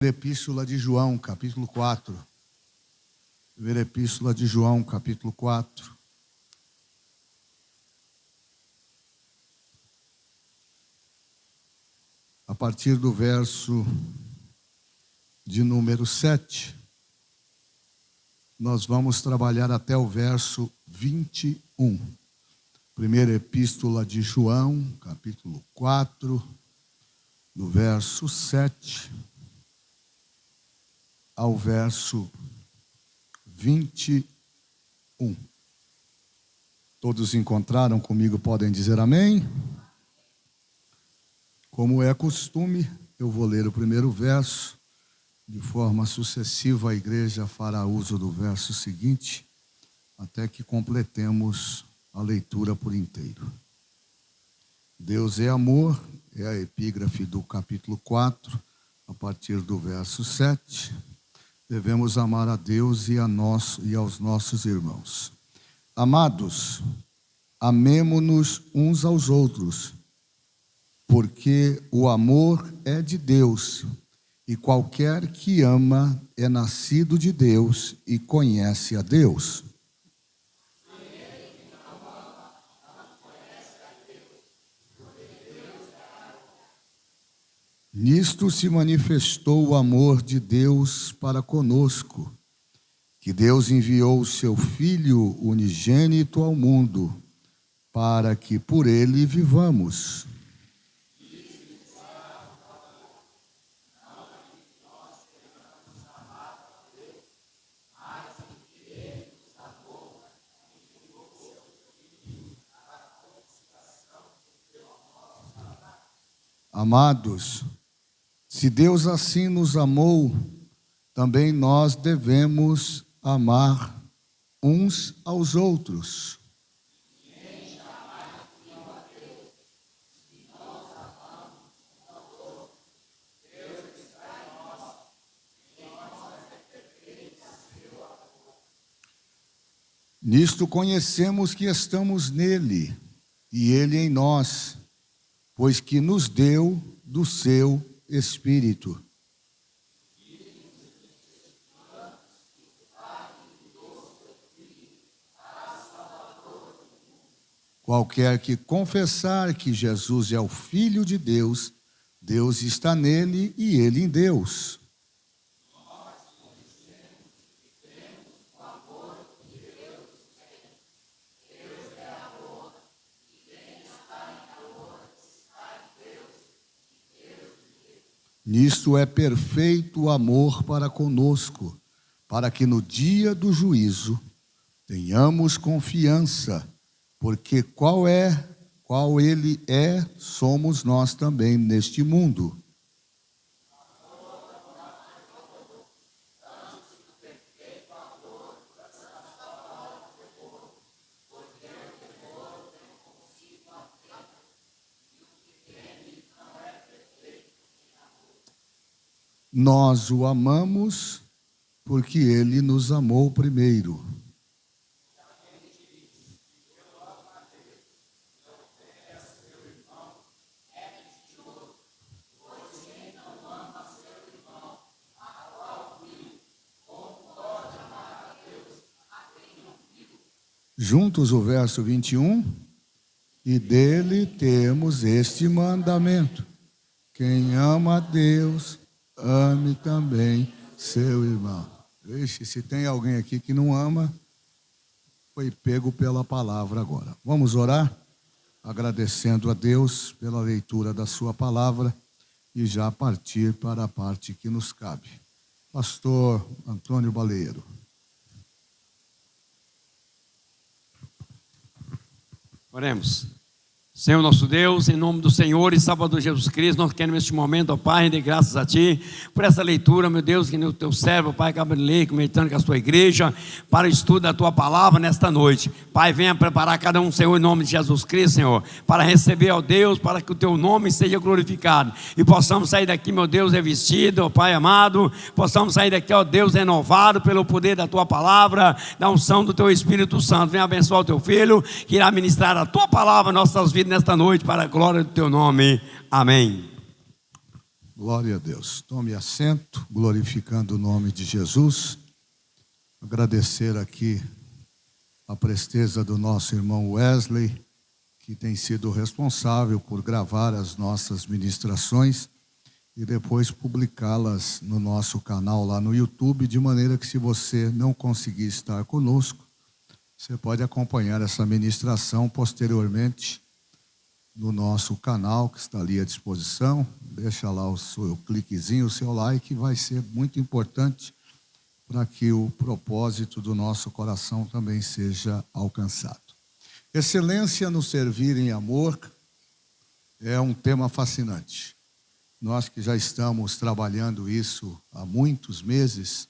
Epístola de João, capítulo 4. Primeira Epístola de João, capítulo 4. A partir do verso de número 7, nós vamos trabalhar até o verso 21. Primeira Epístola de João, capítulo 4, do verso 7 ao verso 21. Todos encontraram comigo, podem dizer amém? Como é costume, eu vou ler o primeiro verso, de forma sucessiva a igreja fará uso do verso seguinte, até que completemos a leitura por inteiro. Deus é amor, é a epígrafe do capítulo 4, a partir do verso 7. Devemos amar a Deus e aos nossos irmãos. Amados, amemo-nos uns aos outros, porque o amor é de Deus, e qualquer que ama é nascido de Deus e conhece a Deus. Nisto se manifestou o amor de Deus para conosco, que Deus enviou o seu Filho unigênito ao mundo, para que por ele vivamos. Amados, se Deus assim nos amou, também nós devemos amar uns aos outros. Nisto conhecemos que estamos nele e ele em nós, pois que nos deu do seu Espírito. Qualquer que confessar que Jesus é o Filho de Deus, Deus está nele e ele em Deus. Nisto é perfeito o amor para conosco, para que no dia do juízo tenhamos confiança, porque qual ele é, somos nós também neste mundo. Nós o amamos porque ele nos amou primeiro. Juntos o verso 21. E dele temos este mandamento: quem ama a Deus, ame também seu irmão. Vixe, se tem alguém aqui que não ama, foi pego pela palavra agora. Vamos orar? Agradecendo a Deus pela leitura da sua palavra e já partir para a parte que nos cabe. Pastor Antônio Baleiro. Oremos. Senhor nosso Deus, em nome do Senhor e Salvador Jesus Cristo, nós queremos neste momento, ó Pai, render graças a Ti por essa leitura, meu Deus, que o Teu servo, Pai, acaba de ler, comentando com a Sua igreja, para o estudo da Tua palavra nesta noite. Pai, venha preparar cada um, Senhor, em nome de Jesus Cristo, Senhor, para receber, ó Deus, para que o Teu nome seja glorificado e possamos sair daqui, meu Deus, revestido, ó Pai amado, possamos sair daqui, ó Deus, renovado pelo poder da Tua palavra, da unção do Teu Espírito Santo. Venha abençoar o Teu Filho, que irá ministrar a Tua palavra em nossas vidas nesta noite, para a glória do Teu nome. Amém. Glória a Deus. Tome assento, glorificando o nome de Jesus. Agradecer aqui a presteza do nosso irmão Wesley, que tem sido responsável por gravar as nossas ministrações e depois publicá-las no nosso canal lá no YouTube, de maneira que, se você não conseguir estar conosco, você pode acompanhar essa ministração posteriormente no nosso canal, que está ali à disposição. Deixa lá o seu cliquezinho, o seu like, vai ser muito importante para que o propósito do nosso coração também seja alcançado. Excelência no servir em amor é um tema fascinante. Nós que já estamos trabalhando isso há muitos meses,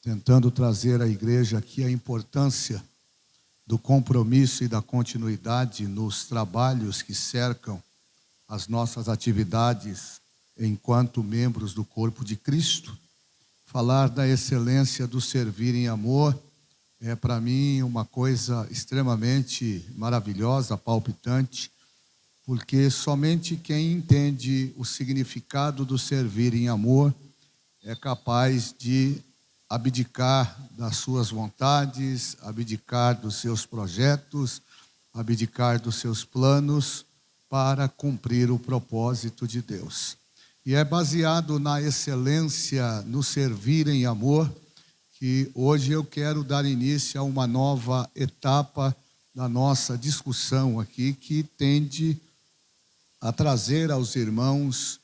tentando trazer à igreja aqui a importância do compromisso e da continuidade nos trabalhos que cercam as nossas atividades enquanto membros do corpo de Cristo. Falar da excelência do servir em amor é para mim uma coisa extremamente maravilhosa, palpitante, porque somente quem entende o significado do servir em amor é capaz de abdicar das suas vontades, abdicar dos seus projetos, abdicar dos seus planos para cumprir o propósito de Deus. E é baseado na excelência no servir em amor que hoje eu quero dar início a uma nova etapa da nossa discussão aqui, que tende a trazer aos irmãos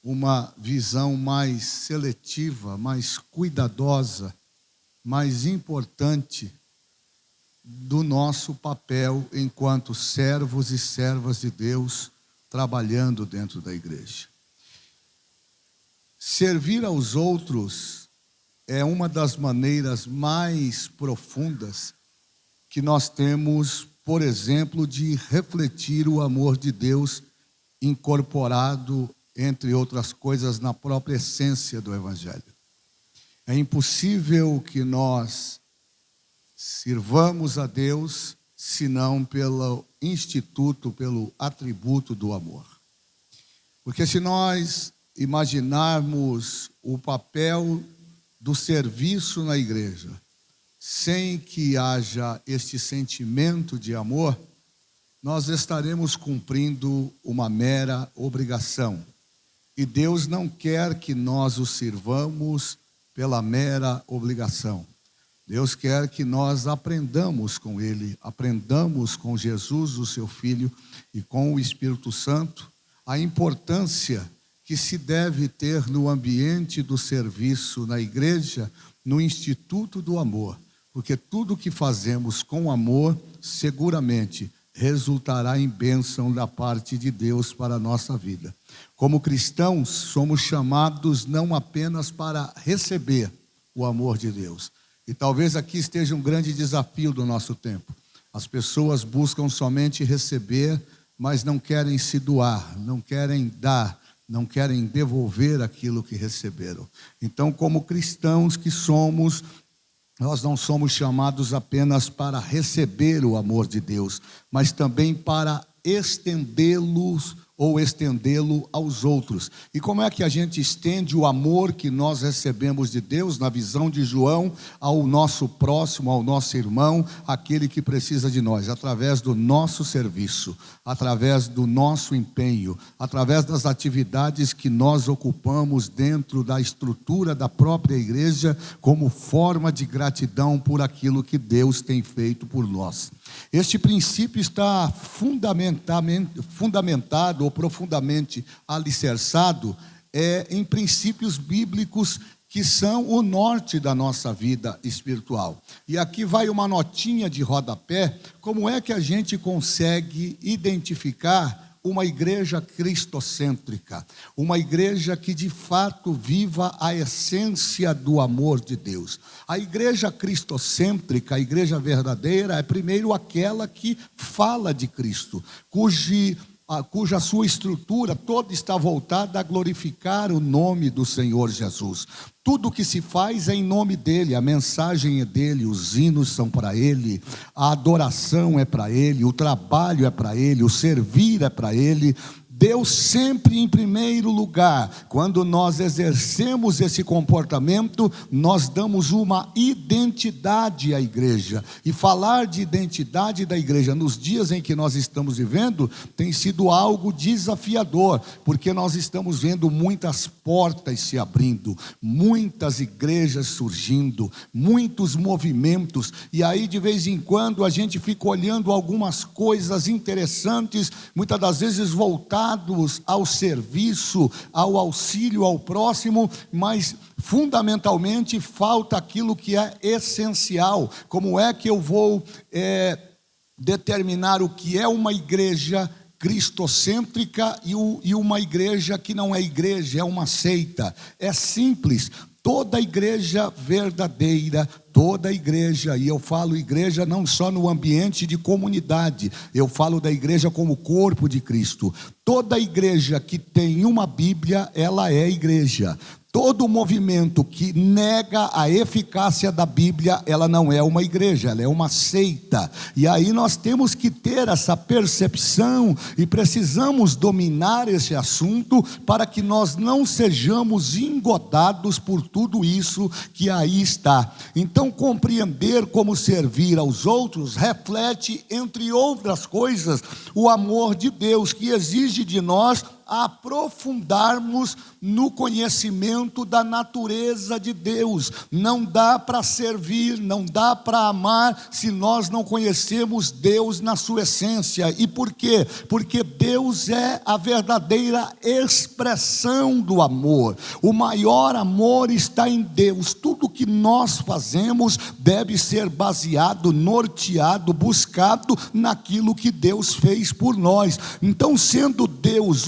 uma visão mais seletiva, mais cuidadosa, mais importante do nosso papel enquanto servos e servas de Deus trabalhando dentro da igreja. Servir aos outros é uma das maneiras mais profundas que nós temos, por exemplo, de refletir o amor de Deus incorporado, entre outras coisas, na própria essência do Evangelho. É impossível que nós sirvamos a Deus senão pelo instituto, pelo atributo do amor. Porque se nós imaginarmos o papel do serviço na igreja sem que haja este sentimento de amor, nós estaremos cumprindo uma mera obrigação. E Deus não quer que nós o sirvamos pela mera obrigação. Deus quer que nós aprendamos com Ele, aprendamos com Jesus, o seu Filho, e com o Espírito Santo, a importância que se deve ter no ambiente do serviço na igreja, no Instituto do Amor. Porque tudo que fazemos com amor, seguramente resultará em bênção da parte de Deus para a nossa vida. Como cristãos, somos chamados não apenas para receber o amor de Deus. E talvez aqui esteja um grande desafio do nosso tempo. As pessoas buscam somente receber, mas não querem se doar, não querem dar, não querem devolver aquilo que receberam. Então, como cristãos que somos, nós não somos chamados apenas para receber o amor de Deus, mas também para estendê-lo aos outros. E como é que a gente estende o amor que nós recebemos de Deus, na visão de João, ao nosso próximo, ao nosso irmão, aquele que precisa de nós? Através do nosso serviço, através do nosso empenho, através das atividades que nós ocupamos dentro da estrutura da própria igreja, como forma de gratidão por aquilo que Deus tem feito por nós. Este princípio está fundamentado ou profundamente alicerçado em princípios bíblicos que são o norte da nossa vida espiritual. E aqui vai uma notinha de rodapé: como é que a gente consegue identificar uma igreja cristocêntrica, uma igreja que de fato viva a essência do amor de Deus. A igreja cristocêntrica, a igreja verdadeira, é primeiro aquela que fala de Cristo, cuja sua estrutura toda está voltada a glorificar o nome do Senhor Jesus. Tudo que se faz é em nome dele, a mensagem é dele, os hinos são para ele, a adoração é para ele, o trabalho é para ele, o servir é para ele. Deus sempre em primeiro lugar. Quando nós exercemos esse comportamento, nós damos uma identidade à igreja. E falar de identidade da igreja nos dias em que nós estamos vivendo tem sido algo desafiador, porque nós estamos vendo muitas portas se abrindo, muitas igrejas surgindo, muitos movimentos, e aí de vez em quando a gente fica olhando algumas coisas interessantes, muitas das vezes voltadas ao serviço, ao auxílio ao próximo, mas fundamentalmente falta aquilo que é essencial. Como é que eu vou determinar o que é uma igreja cristocêntrica e uma igreja que não é igreja, é uma seita? É simples. Toda igreja verdadeira, toda igreja, e eu falo igreja não só no ambiente de comunidade, eu falo da igreja como corpo de Cristo. Toda igreja que tem uma Bíblia, ela é igreja. Todo movimento que nega a eficácia da Bíblia, ela não é uma igreja, ela é uma seita. E aí nós temos que ter essa percepção e precisamos dominar esse assunto para que nós não sejamos engodados por tudo isso que aí está. Então, compreender como servir aos outros reflete, entre outras coisas, o amor de Deus, que exige de nós aprofundarmos no conhecimento da natureza de Deus. Não dá para servir, não dá para amar se nós não conhecemos Deus na sua essência. E por quê? Porque Deus é a verdadeira expressão do amor. O maior amor está em Deus. Tudo que nós fazemos deve ser baseado, norteado, buscado naquilo que Deus fez por nós. Então, sendo Deus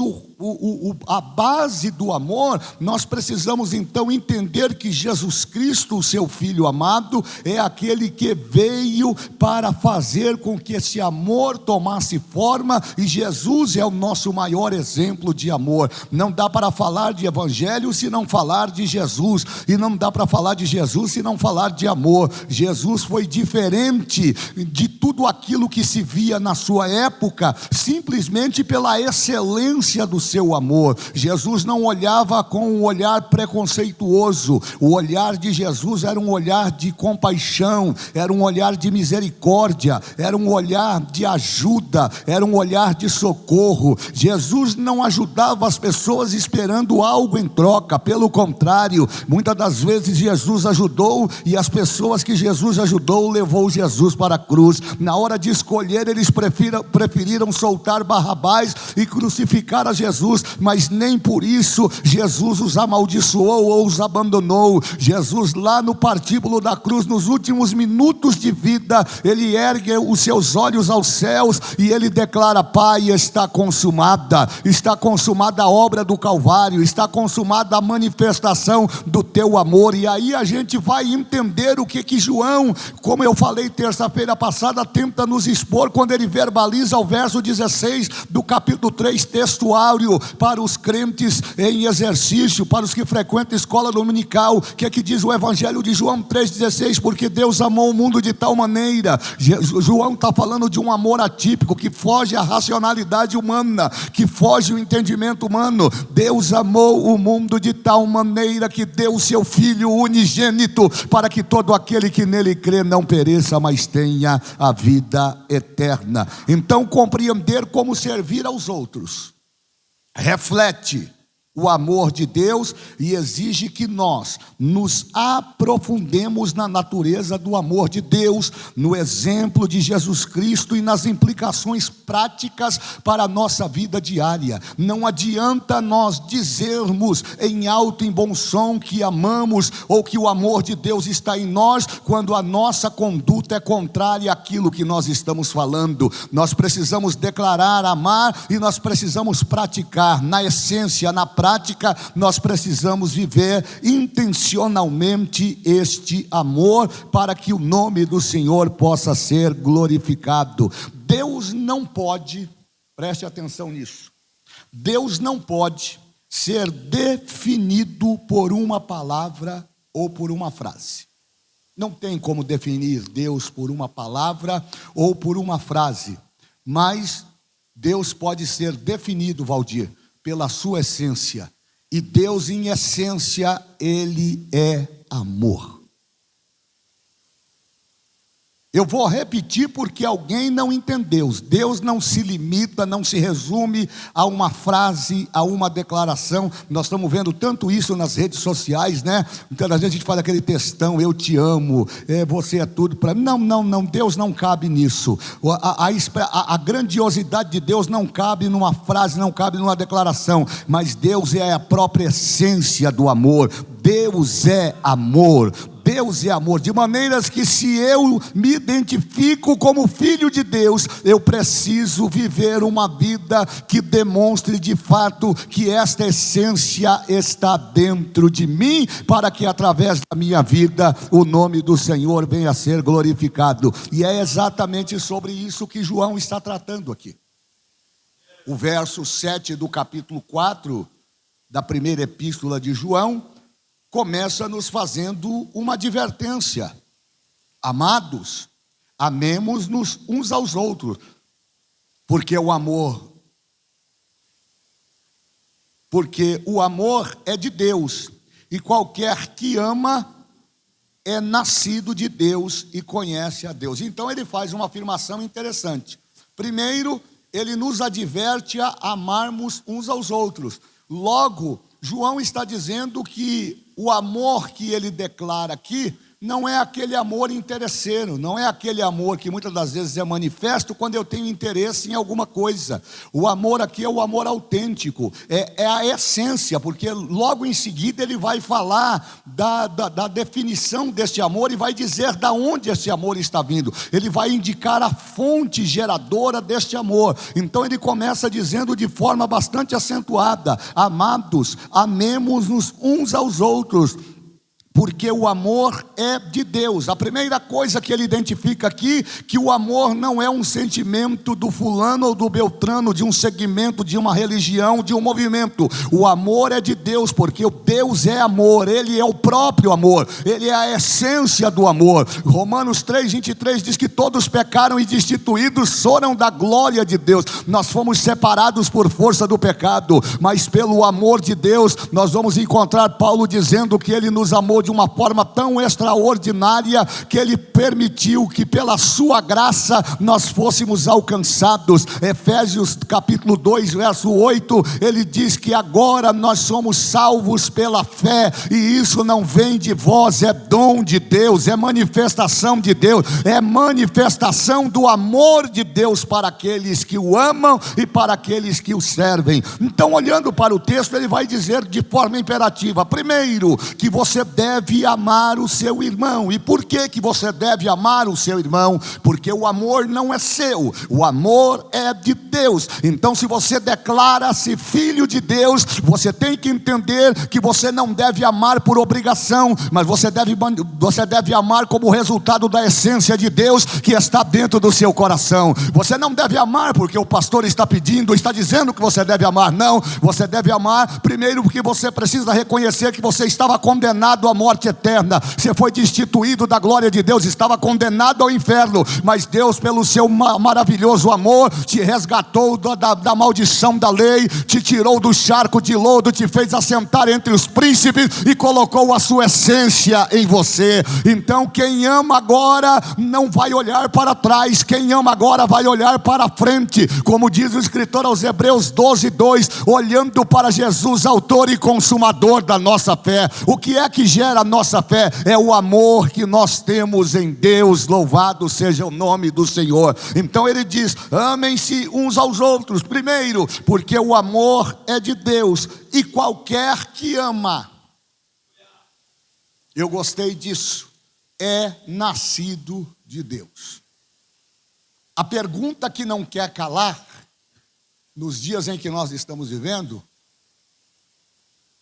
a base do amor, nós precisamos então entender que Jesus Cristo, o seu Filho amado, é aquele que veio para fazer com que esse amor tomasse forma, e Jesus é o nosso maior exemplo de amor. Não dá para falar de evangelho se não falar de Jesus, e não dá para falar de Jesus se não falar de amor. Jesus foi diferente de tudo aquilo que se via na sua época, simplesmente pela excelência do seu amor. Jesus não olhava com um olhar preconceituoso. O olhar de Jesus era um olhar de compaixão, era um olhar de misericórdia, era um olhar de ajuda, era um olhar de socorro. Jesus não ajudava as pessoas esperando algo em troca, pelo contrário, muitas das vezes Jesus ajudou, e as pessoas que Jesus ajudou levou Jesus para a cruz. Na hora de escolher, eles preferiram soltar Barrabás e crucificar a Jesus, mas nem por isso Jesus os amaldiçoou ou os abandonou. Jesus, lá no partíbulo da cruz, nos últimos minutos de vida, ele ergue os seus olhos aos céus e ele declara: Pai, está consumada a obra do Calvário, está consumada a manifestação do teu amor. E aí a gente vai entender o que João, como eu falei terça-feira passada, tenta nos expor quando ele verbaliza o verso 16 do capítulo 3, textuário, para os crentes em exercício, para os que frequentam a escola dominical. Que é que diz o Evangelho de João 3,16? Porque Deus amou o mundo de tal maneira. João está falando de um amor atípico, que foge à racionalidade humana, que foge ao entendimento humano. Deus amou o mundo de tal maneira que deu o seu Filho unigênito, para que todo aquele que nele crê não pereça, mas tenha a vida eterna. Então, compreender como servir aos outros reflete o amor de Deus e exige que nós nos aprofundemos na natureza do amor de Deus, no exemplo de Jesus Cristo e nas implicações práticas para a nossa vida diária. Não adianta nós dizermos em alto e bom som que amamos ou que o amor de Deus está em nós, quando a nossa conduta é contrária àquilo que nós estamos falando. Nós precisamos declarar amar e nós precisamos praticar. Na essência, na prática, nós precisamos viver intencionalmente este amor, para que o nome do Senhor possa ser glorificado. Deus não pode, preste atenção nisso, Deus não pode ser definido por uma palavra ou por uma frase. Não tem como definir Deus por uma palavra ou por uma frase, mas Deus pode ser definido, Valdir, pela sua essência. E Deus, em essência, Ele é amor. Eu vou repetir porque alguém não entendeu. Deus não se limita, não se resume a uma frase, a uma declaração. Nós estamos vendo tanto isso nas redes sociais, né? Então, às vezes a gente fala aquele textão, eu te amo, você é tudo para mim. Não, Deus não cabe nisso. A grandiosidade de Deus não cabe numa frase, não cabe numa declaração. Mas Deus é a própria essência do amor. Deus é amor. Deus é amor, de maneiras que se eu me identifico como filho de Deus, eu preciso viver uma vida que demonstre de fato que esta essência está dentro de mim, para que através da minha vida o nome do Senhor venha a ser glorificado. E é exatamente sobre isso que João está tratando aqui. O verso 7 do capítulo 4 da primeira epístola de João começa nos fazendo uma advertência. Amados, amemos-nos uns aos outros, porque o amor é de Deus, e qualquer que ama é nascido de Deus e conhece a Deus. Então ele faz uma afirmação interessante. Primeiro, ele nos adverte a amarmos uns aos outros. Logo, João está dizendo que o amor que ele declara aqui não é aquele amor interesseiro, não é aquele amor que muitas das vezes é manifesto quando eu tenho interesse em alguma coisa. O amor aqui é o amor autêntico, é a essência, porque logo em seguida ele vai falar da definição deste amor e vai dizer da onde esse amor está vindo. Ele vai indicar a fonte geradora deste amor. Então ele começa dizendo de forma bastante acentuada: amados, amemos-nos uns aos outros, porque o amor é de Deus. A primeira coisa que ele identifica aqui, que o amor não é um sentimento do fulano ou do beltrano, de um segmento, de uma religião, de um movimento. O amor é de Deus, porque o Deus é amor, Ele é o próprio amor, Ele é a essência do amor. Romanos 3:23 diz que todos pecaram e destituídos foram da glória de Deus. Nós fomos separados por força do pecado, mas pelo amor de Deus, nós vamos encontrar Paulo dizendo que Ele nos amou de uma forma tão extraordinária que Ele permitiu que pela sua graça nós fôssemos alcançados. Efésios capítulo 2 verso 8, ele diz que agora nós somos salvos pela fé, e isso não vem de vós, é dom de Deus, é manifestação de Deus, é manifestação do amor de Deus para aqueles que o amam e para aqueles que o servem. Então, olhando para o texto, ele vai dizer de forma imperativa: primeiro, que você deve amar o seu irmão. E por que você deve amar o seu irmão? Porque o amor não é seu, o amor é de Deus. Então, se você declara-se filho de Deus, você tem que entender que você não deve amar por obrigação, mas você deve amar como resultado da essência de Deus que está dentro do seu coração. Você não deve amar porque o pastor está pedindo, está dizendo que você deve amar. Não, você deve amar primeiro porque você precisa reconhecer que você estava condenado à morte eterna, você foi destituído da glória de Deus, estava condenado ao inferno, mas Deus, pelo seu maravilhoso amor, te resgatou da maldição da lei, te tirou do charco de lodo, te fez assentar entre os príncipes e colocou a sua essência em você. Então quem ama agora não vai olhar para trás, quem ama agora vai olhar para frente, como diz o escritor aos Hebreus 12:2, olhando para Jesus, autor e consumador da nossa fé. O que é que gera a nossa fé? É o amor que nós temos em Deus. Louvado seja o nome do Senhor. Então ele diz: amem-se uns aos outros, primeiro, porque o amor é de Deus, e qualquer que ama, eu gostei disso, é nascido de Deus. A pergunta que não quer calar, nos dias em que nós estamos vivendo,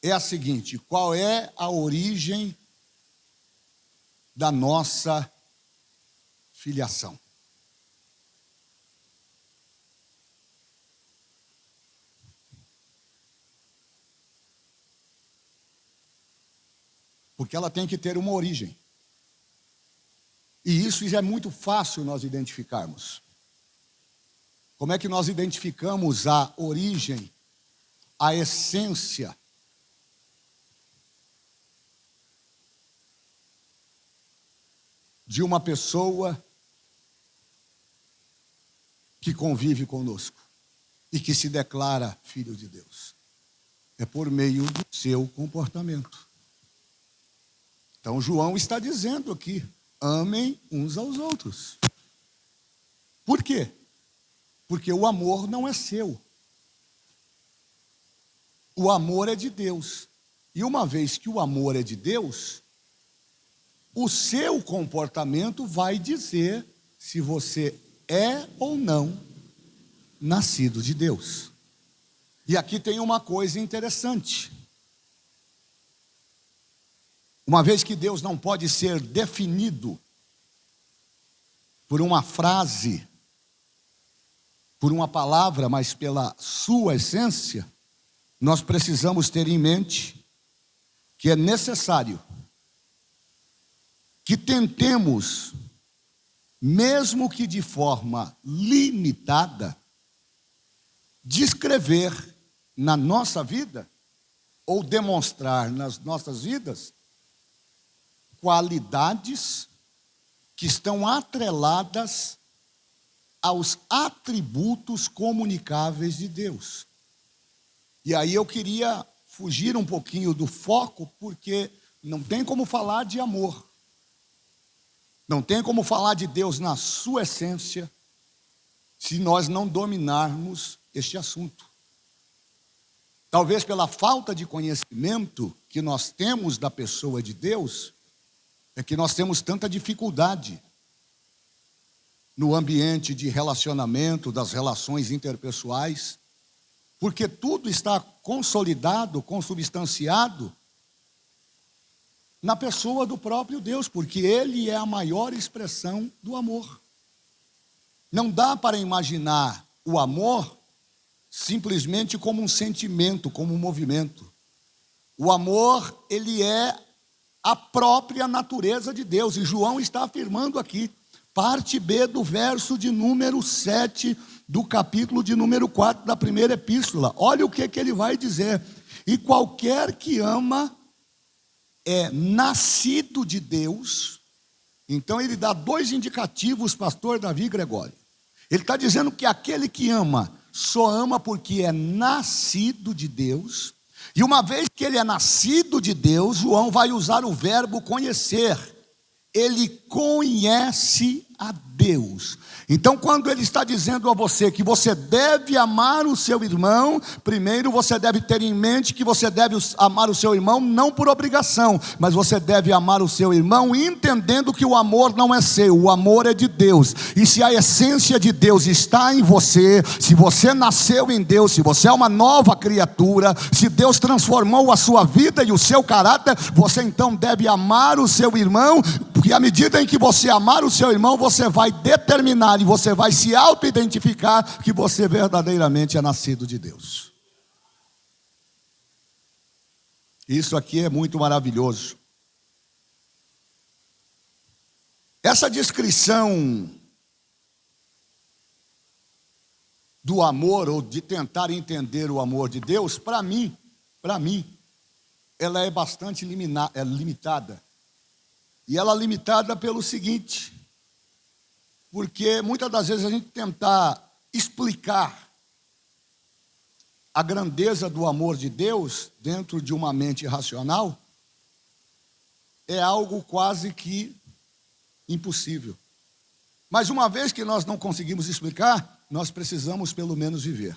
é a seguinte: qual é a origem da nossa filiação? Porque ela tem que ter uma origem. E isso é muito fácil nós identificarmos. Como é que nós identificamos a origem, a essência de uma pessoa que convive conosco e que se declara filho de Deus? É por meio do seu comportamento. Então João está dizendo aqui: amem uns aos outros. Por quê? Porque o amor não é seu. O amor é de Deus. E uma vez que o amor é de Deus, o seu comportamento vai dizer se você é ou não nascido de Deus. E aqui tem uma coisa interessante. Uma vez que Deus não pode ser definido por uma frase, por uma palavra, mas pela sua essência, nós precisamos ter em mente que é necessário que tentemos, mesmo que de forma limitada, descrever na nossa vida, ou demonstrar nas nossas vidas, qualidades que estão atreladas aos atributos comunicáveis de Deus. E aí eu queria fugir um pouquinho do foco, porque não tem como falar de amor, não tem como falar de Deus na sua essência, se nós não dominarmos este assunto. Talvez pela falta de conhecimento que nós temos da pessoa de Deus, é que nós temos tanta dificuldade no ambiente de relacionamento, das relações interpessoais, porque tudo está consolidado, consubstanciado na pessoa do próprio Deus, porque Ele é a maior expressão do amor. Não dá para imaginar o amor simplesmente como um sentimento, como um movimento. O amor, ele é a própria natureza de Deus, e João está afirmando aqui, parte B do verso de número 7, do capítulo de número 4 da primeira epístola. Olha o que ele vai dizer: e qualquer que ama é nascido de Deus. Então ele dá dois indicativos, pastor Davi Gregório. Ele está dizendo que aquele que ama, só ama porque é nascido de Deus. E uma vez que ele é nascido de Deus, João vai usar o verbo conhecer. Ele conhece a Deus. Então, quando ele está dizendo a você que você deve amar o seu irmão, primeiro você deve ter em mente que você deve amar o seu irmão não por obrigação, mas você deve amar o seu irmão entendendo que o amor não é seu, o amor é de Deus. E se a essência de Deus está em você, se você nasceu em Deus, se você é uma nova criatura, se Deus transformou a sua vida e o seu caráter, você então deve amar o seu irmão, porque à medida em que você amar o seu irmão, você vai determinar e você vai se auto-identificar que você verdadeiramente é nascido de Deus. Isso aqui é muito maravilhoso. Essa descrição do amor, ou de tentar entender o amor de Deus, para mim, ela é bastante limitada. E ela é limitada pelo seguinte: porque muitas das vezes a gente tentar explicar a grandeza do amor de Deus dentro de uma mente racional é algo quase que impossível. Mas uma vez que nós não conseguimos explicar, nós precisamos pelo menos viver.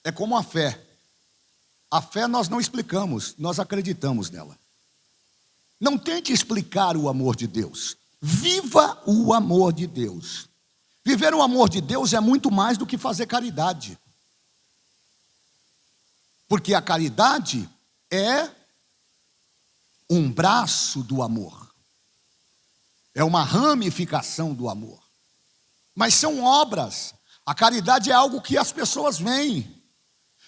É como a fé. A fé nós não explicamos, nós acreditamos nela. Não tente explicar o amor de Deus. Viva o amor de Deus. Viver o amor de Deus é muito mais do que fazer caridade. Porque a caridade é um braço do amor. É uma ramificação do amor. Mas são obras. A caridade é algo que as pessoas veem.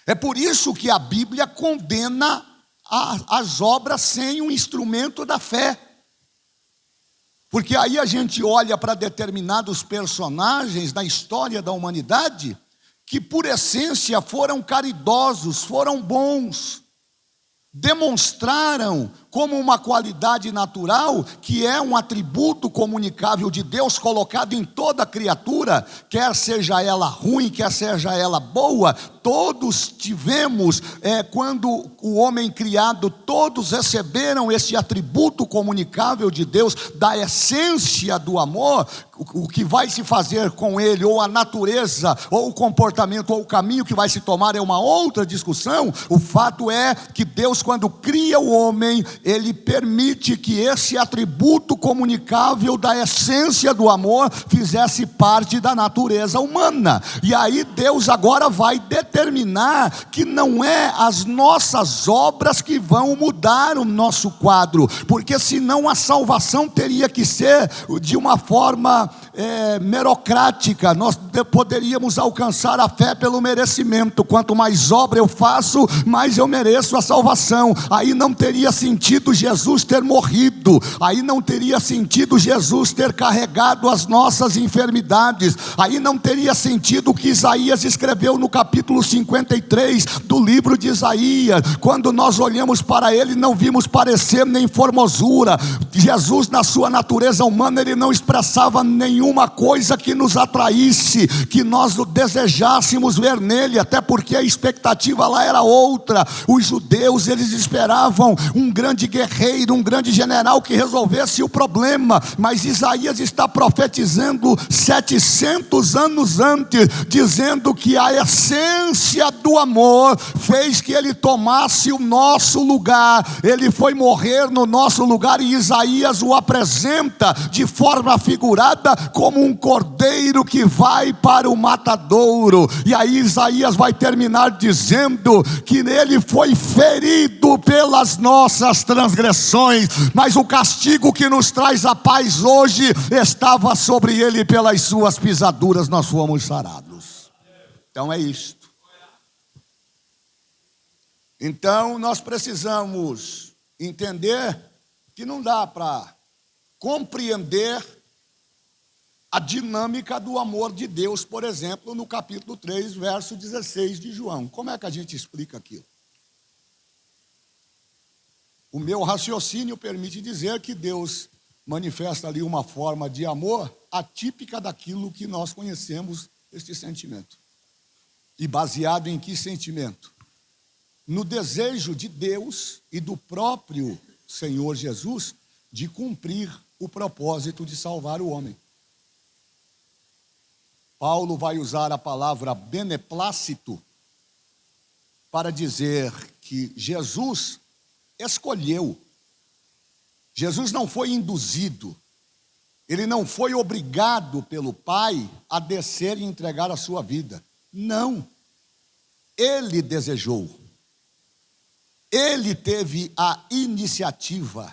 É por isso que a Bíblia condena as obras sem um instrumento da fé. Porque aí a gente olha para determinados personagens na história da humanidade que, por essência, foram caridosos, foram bons, demonstraram como uma qualidade natural, que é um atributo comunicável de Deus colocado em toda criatura, quer seja ela ruim, quer seja ela boa, todos tivemos, quando o homem criado, todos receberam esse atributo comunicável de Deus, da essência do amor. O que vai se fazer com ele, ou a natureza, ou o comportamento, ou o caminho que vai se tomar, é uma outra discussão. O fato é que Deus, quando cria o homem, Ele permite que esse atributo comunicável da essência do amor fizesse parte da natureza humana. E aí Deus agora vai determinar que não é as nossas obras que vão mudar o nosso quadro, porque senão a salvação teria que ser de uma forma merocrática. Nós poderíamos alcançar a fé pelo merecimento. Quanto mais obra eu faço, mais eu mereço a salvação. Aí não teria sentido Jesus ter morrido, aí não teria sentido Jesus ter carregado as nossas enfermidades, aí não teria sentido o que Isaías escreveu no capítulo 53 do livro de Isaías. Quando nós olhamos para ele, não vimos parecer nem formosura. Jesus, na sua natureza humana, ele não expressava nenhuma coisa que nos atraísse, que nós desejássemos ver nele, até porque a expectativa lá era outra. Os judeus, eles esperavam um grande guerreiro, um grande general que resolvesse o problema, mas Isaías está profetizando 700 anos antes, dizendo que a essência do amor fez que ele tomasse o nosso lugar, ele foi morrer no nosso lugar, e Isaías o apresenta de forma figurada como um cordeiro que vai para o matadouro. E aí Isaías vai terminar dizendo que ele foi ferido pelas nossas transgressões, mas o castigo que nos traz a paz hoje estava sobre ele, pelas suas pisaduras nós fomos sarados. Então é isto. Então nós precisamos entender que não dá para compreender a dinâmica do amor de Deus, por exemplo, no capítulo 3, verso 16 de João. Como é que a gente explica aquilo? O meu raciocínio permite dizer que Deus manifesta ali uma forma de amor atípica daquilo que nós conhecemos, este sentimento. E baseado em que sentimento? No desejo de Deus e do próprio Senhor Jesus de cumprir o propósito de salvar o homem. Paulo vai usar a palavra beneplácito para dizer que Jesus escolheu. Jesus não foi induzido, ele não foi obrigado pelo Pai a descer e entregar a sua vida. Não, ele desejou, ele teve a iniciativa.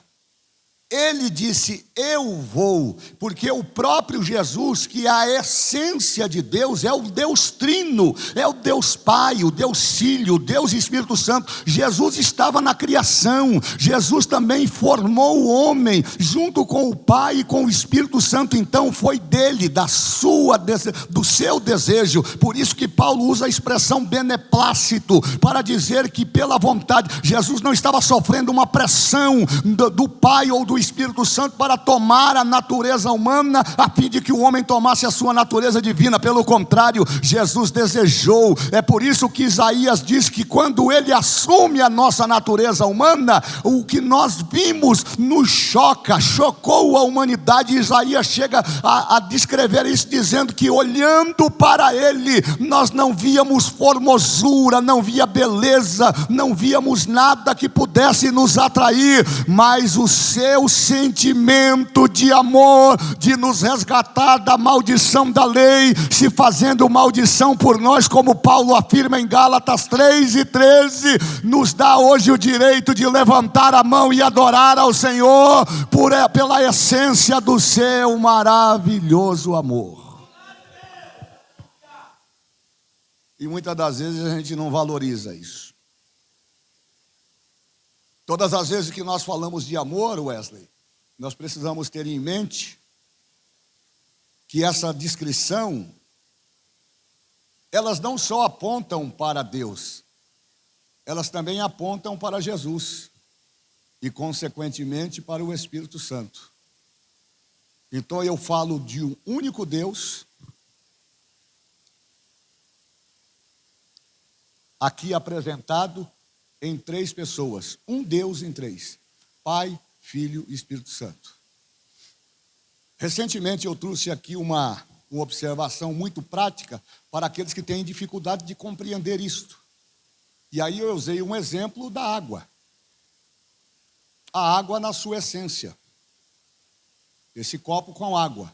Ele disse, eu vou, porque o próprio Jesus, que é a essência de Deus, é o Deus Trino, é o Deus Pai, o Deus Filho, o Deus Espírito Santo. Jesus estava na criação, Jesus também formou o homem, junto com o Pai e com o Espírito Santo. Então foi dele, do seu desejo. Por isso que Paulo usa a expressão beneplácito, para dizer que pela vontade, Jesus não estava sofrendo uma pressão do Pai ou do Espírito Santo para tomar a natureza humana, a fim de que o homem tomasse a sua natureza divina. Pelo contrário, Jesus desejou. É por isso que Isaías diz que quando ele assume a nossa natureza humana, o que nós vimos nos chocou a humanidade. Isaías chega a descrever isso, dizendo que olhando para ele, nós não víamos formosura, não via beleza, não víamos nada que pudesse nos atrair, mas o seu sentimento de amor, de nos resgatar da maldição da lei, se fazendo maldição por nós, como Paulo afirma em Gálatas 3:13, nos dá hoje o direito de levantar a mão e adorar ao Senhor pela essência do seu maravilhoso amor. E muitas das vezes a gente não valoriza isso. Todas as vezes que nós falamos de amor, Wesley, nós precisamos ter em mente que essa descrição, elas não só apontam para Deus, elas também apontam para Jesus e, consequentemente, para o Espírito Santo. Então eu falo de um único Deus, aqui apresentado em três pessoas, um Deus em três: Pai, Filho e Espírito Santo. Recentemente eu trouxe aqui uma observação muito prática para aqueles que têm dificuldade de compreender isto. E aí eu usei um exemplo da água. A água na sua essência. Esse copo com água.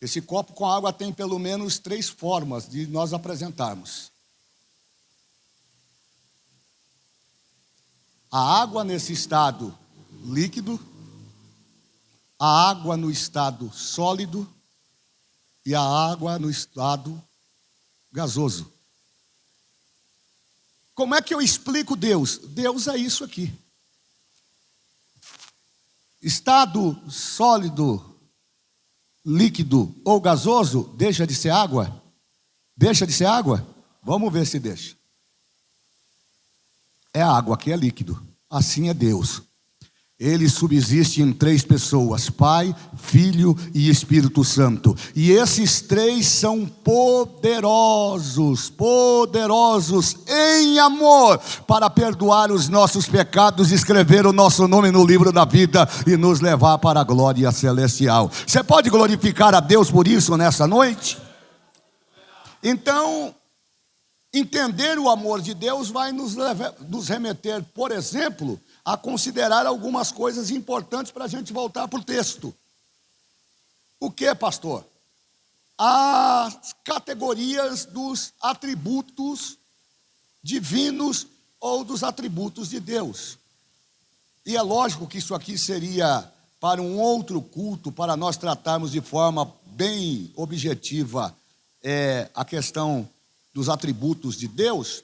Esse copo com água tem pelo menos três formas de nós apresentarmos. A água nesse estado líquido, a água no estado sólido e a água no estado gasoso. Como é que eu explico Deus? Deus é isso aqui. Estado sólido, líquido ou gasoso, deixa de ser água? Deixa de ser água? Vamos ver se deixa. É água que é líquido. Assim é Deus. Ele subsiste em três pessoas: Pai, Filho e Espírito Santo. E esses três são poderosos em amor, para perdoar os nossos pecados, escrever o nosso nome no livro da vida e nos levar para a glória celestial. Você pode glorificar a Deus por isso nessa noite? Então, entender o amor de Deus vai nos remeter, por exemplo, a considerar algumas coisas importantes para a gente voltar para o texto. O que, pastor? As categorias dos atributos divinos ou dos atributos de Deus. E é lógico que isso aqui seria para um outro culto, para nós tratarmos de forma bem objetiva a questão dos atributos de Deus.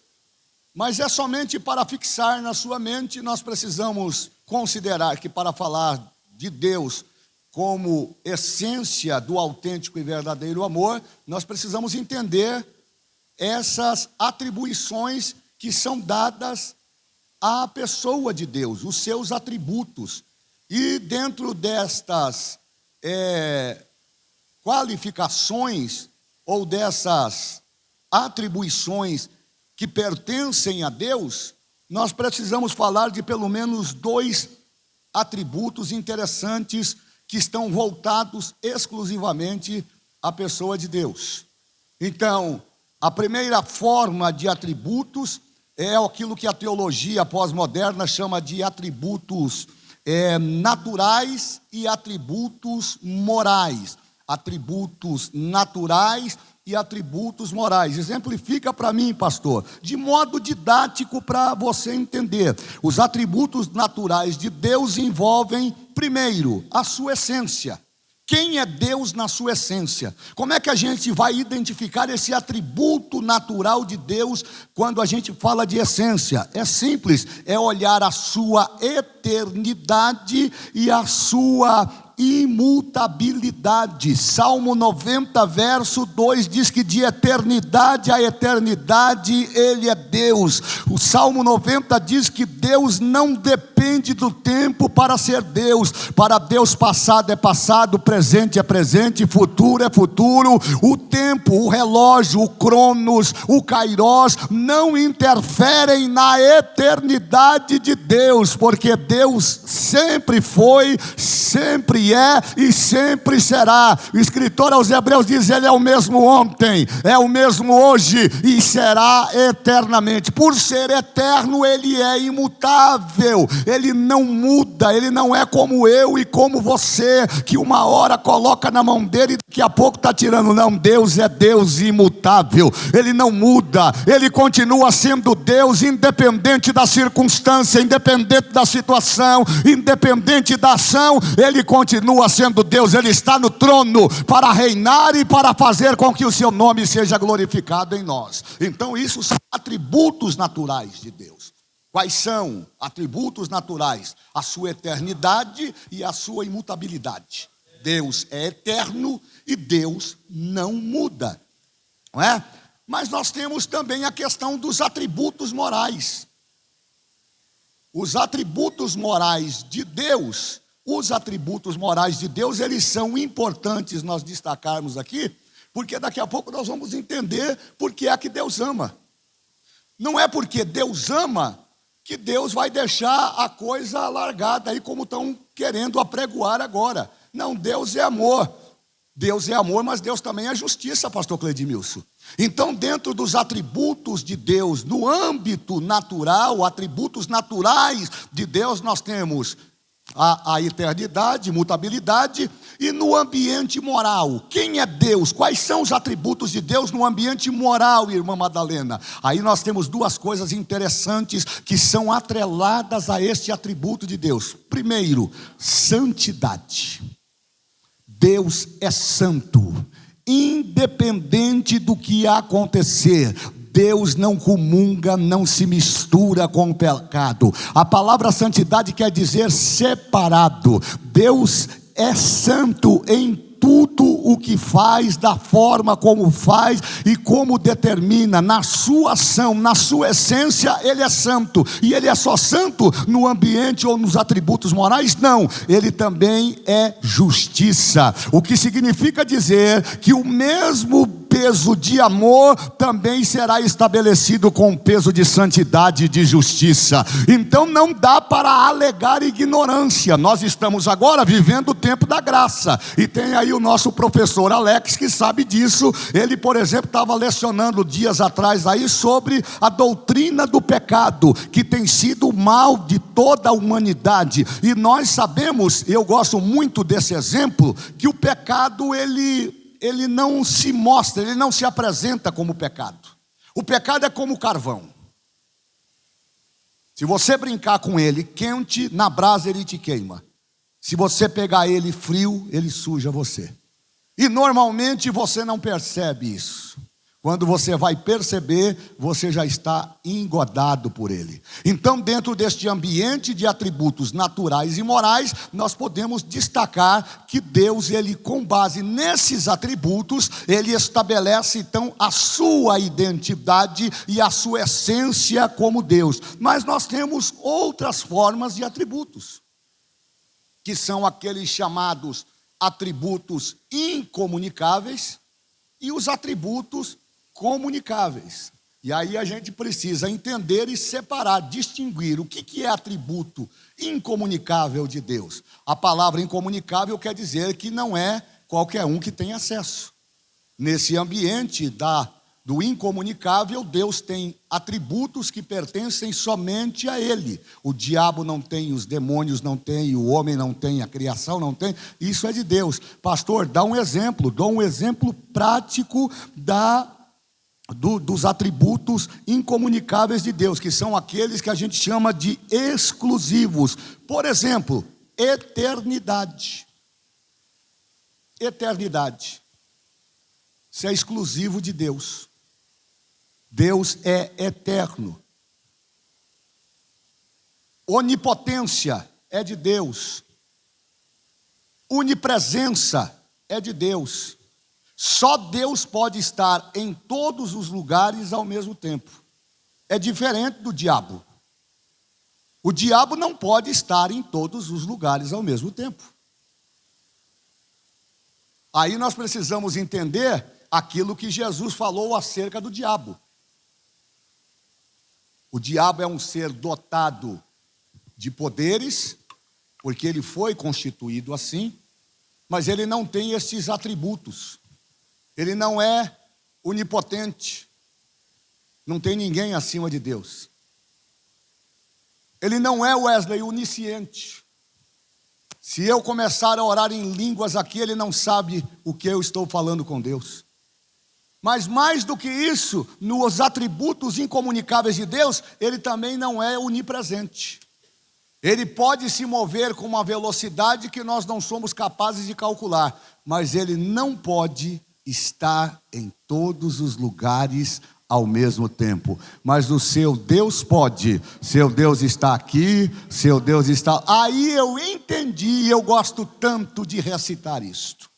Mas é somente para fixar na sua mente, nós precisamos considerar que para falar de Deus como essência do autêntico e verdadeiro amor, nós precisamos entender essas atribuições que são dadas à pessoa de Deus, os seus atributos. E dentro destas qualificações ou dessas atribuições que pertencem a Deus, nós precisamos falar de pelo menos dois atributos interessantes que estão voltados exclusivamente à pessoa de Deus. Então, a primeira forma de atributos é aquilo que a teologia pós-moderna chama de atributos naturais e atributos morais. Atributos naturais e atributos morais. Exemplifica para mim, pastor, de modo didático para você entender. Os atributos naturais de Deus envolvem, primeiro, a sua essência. Quem é Deus na sua essência? Como é que a gente vai identificar esse atributo natural de Deus quando a gente fala de essência? É simples, é olhar a sua eternidade e a sua imutabilidade. Salmo 90, verso 2 diz que de eternidade a eternidade Ele é Deus. O Salmo 90 diz que Deus não depende do tempo para ser Deus. Para Deus, passado é passado, presente é presente, futuro é futuro. O tempo, o relógio, o cronos, o kairos não interferem na eternidade de Deus, porque Deus sempre foi, sempre é e sempre será. O escritor aos Hebreus diz: Ele é o mesmo ontem, é o mesmo hoje e será eternamente. Por ser eterno, Ele é imutável, Ele não muda, Ele não é como eu e como você, que uma hora coloca na mão dele e daqui a pouco está tirando. Não, Deus é Deus imutável, Ele não muda, Ele continua sendo Deus, independente da circunstância, independente da situação, independente da ação, Ele continua sendo Deus. Ele está no trono para reinar e para fazer com que o seu nome seja glorificado em nós. Então isso são atributos naturais de Deus. Quais são atributos naturais? A sua eternidade e a sua imutabilidade. Deus é eterno e Deus não muda, não é? Mas nós temos também a questão dos atributos morais. Os atributos morais de Deus, eles são importantes nós destacarmos aqui, porque daqui a pouco nós vamos entender por que é que Deus ama. Não é porque Deus ama que Deus vai deixar a coisa largada aí como estão querendo apregoar agora. Não, Deus é amor. Deus é amor, mas Deus também é justiça, pastor Cledimilson. Então, dentro dos atributos de Deus, no âmbito natural, atributos naturais de Deus, nós temos a eternidade, mutabilidade, e no ambiente moral, quem é Deus? Quais são os atributos de Deus no ambiente moral, irmã Madalena? Aí nós temos duas coisas interessantes que são atreladas a este atributo de Deus. Primeiro, santidade. Deus é santo, independente do que acontecer. Deus não comunga, não se mistura com o pecado. A palavra santidade quer dizer separado. Deus é santo em tudo o que faz, da forma como faz e como determina, na sua ação, na sua essência, Ele é santo. E Ele é só santo no ambiente ou nos atributos morais? Não, Ele também é justiça. O que significa dizer que o mesmo peso de amor também será estabelecido com peso de santidade e de justiça. Então não dá para alegar ignorância. Nós estamos agora vivendo o tempo da graça, e tem aí o nosso professor Alex que sabe disso. Ele, por exemplo, estava lecionando dias atrás aí sobre a doutrina do pecado, que tem sido o mal de toda a humanidade. E nós sabemos, eu gosto muito desse exemplo, que o pecado ele não se mostra, ele não se apresenta como pecado. O pecado é como carvão. Se você brincar com ele quente, na brasa ele te queima. Se você pegar ele frio, ele suja você. E normalmente você não percebe isso. Quando você vai perceber, você já está engodado por ele. Então, dentro deste ambiente de atributos naturais e morais, nós podemos destacar que Deus, ele, com base nesses atributos, ele estabelece então a sua identidade e a sua essência como Deus. Mas nós temos outras formas de atributos, que são aqueles chamados atributos incomunicáveis e os atributos comunicáveis. E aí a gente precisa entender e separar, distinguir o que é atributo incomunicável de Deus. A palavra incomunicável quer dizer que não é qualquer um que tem acesso. Nesse ambiente do incomunicável, Deus tem atributos que pertencem somente a Ele. O diabo não tem, os demônios não têm, o homem não tem, a criação não tem. Isso é de Deus. Pastor, dá um exemplo prático dos atributos incomunicáveis de Deus, que são aqueles que a gente chama de exclusivos. Por exemplo, eternidade. Eternidade. Isso é exclusivo de Deus. Deus é eterno. Onipotência é de Deus. Onipresença é de Deus. Só Deus pode estar em todos os lugares ao mesmo tempo. É diferente do diabo. O diabo não pode estar em todos os lugares ao mesmo tempo. Aí nós precisamos entender aquilo que Jesus falou acerca do diabo. O diabo é um ser dotado de poderes, porque ele foi constituído assim, mas ele não tem esses atributos. Ele não é onipotente. Não tem ninguém acima de Deus. Ele não é, Wesley, onisciente. Se eu começar a orar em línguas aqui, ele não sabe o que eu estou falando com Deus. Mas mais do que isso, nos atributos incomunicáveis de Deus, ele também não é onipresente. Ele pode se mover com uma velocidade que nós não somos capazes de calcular, mas ele não pode estar em todos os lugares ao mesmo tempo. Mas o seu Deus pode. Seu Deus está aqui, seu Deus está... Aí eu entendi, eu gosto tanto de recitar isto.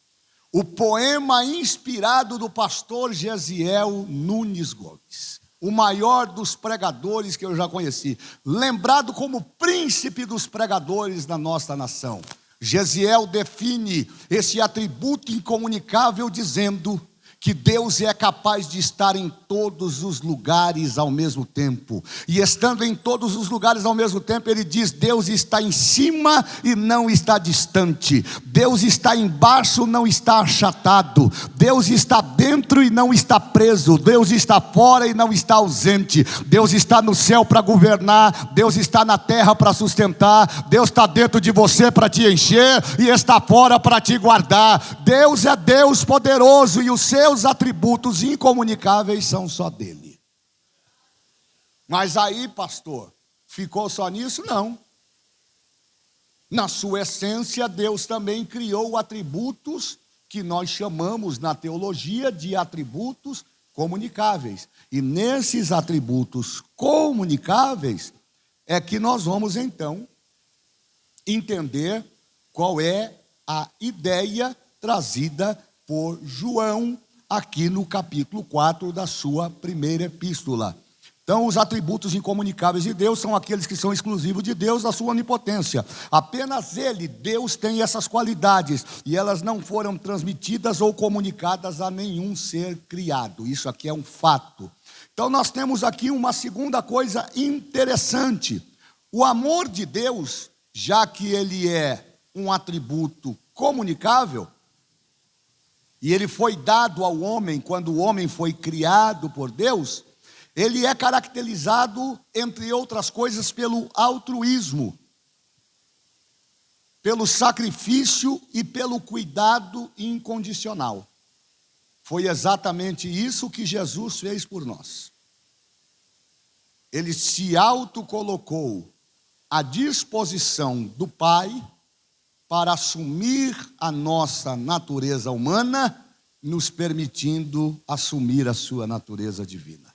O poema inspirado do pastor Gesiel Nunes Gomes, o maior dos pregadores que eu já conheci, lembrado como príncipe dos pregadores da nossa nação. Gesiel define esse atributo incomunicável dizendo que Deus é capaz de estar em todos os lugares ao mesmo tempo. E estando em todos os lugares ao mesmo tempo, ele diz: Deus está em cima e não está distante. Deus está embaixo, não está achatado. Deus está dentro e não está preso. Deus está fora e não está ausente. Deus está no céu para governar. Deus está na terra para sustentar. Deus está dentro de você para te encher e está fora para te guardar. Deus é Deus poderoso e os seus atributos incomunicáveis são só dele. Mas aí, pastor, ficou só nisso? Não. Na sua essência, Deus também criou atributos que nós chamamos na teologia de atributos comunicáveis. E nesses atributos comunicáveis é que nós vamos então entender qual é a ideia trazida por João aqui no capítulo 4 da sua primeira epístola. Então, os atributos incomunicáveis de Deus são aqueles que são exclusivos de Deus, da sua onipotência. Apenas Ele, Deus, tem essas qualidades, e elas não foram transmitidas ou comunicadas a nenhum ser criado. Isso aqui é um fato. Então, nós temos aqui uma segunda coisa interessante. O amor de Deus, já que Ele é um atributo comunicável, e ele foi dado ao homem quando o homem foi criado por Deus, ele é caracterizado, entre outras coisas, pelo altruísmo, pelo sacrifício e pelo cuidado incondicional. Foi exatamente isso que Jesus fez por nós. Ele se autocolocou à disposição do Pai para assumir a nossa natureza humana, nos permitindo assumir a sua natureza divina.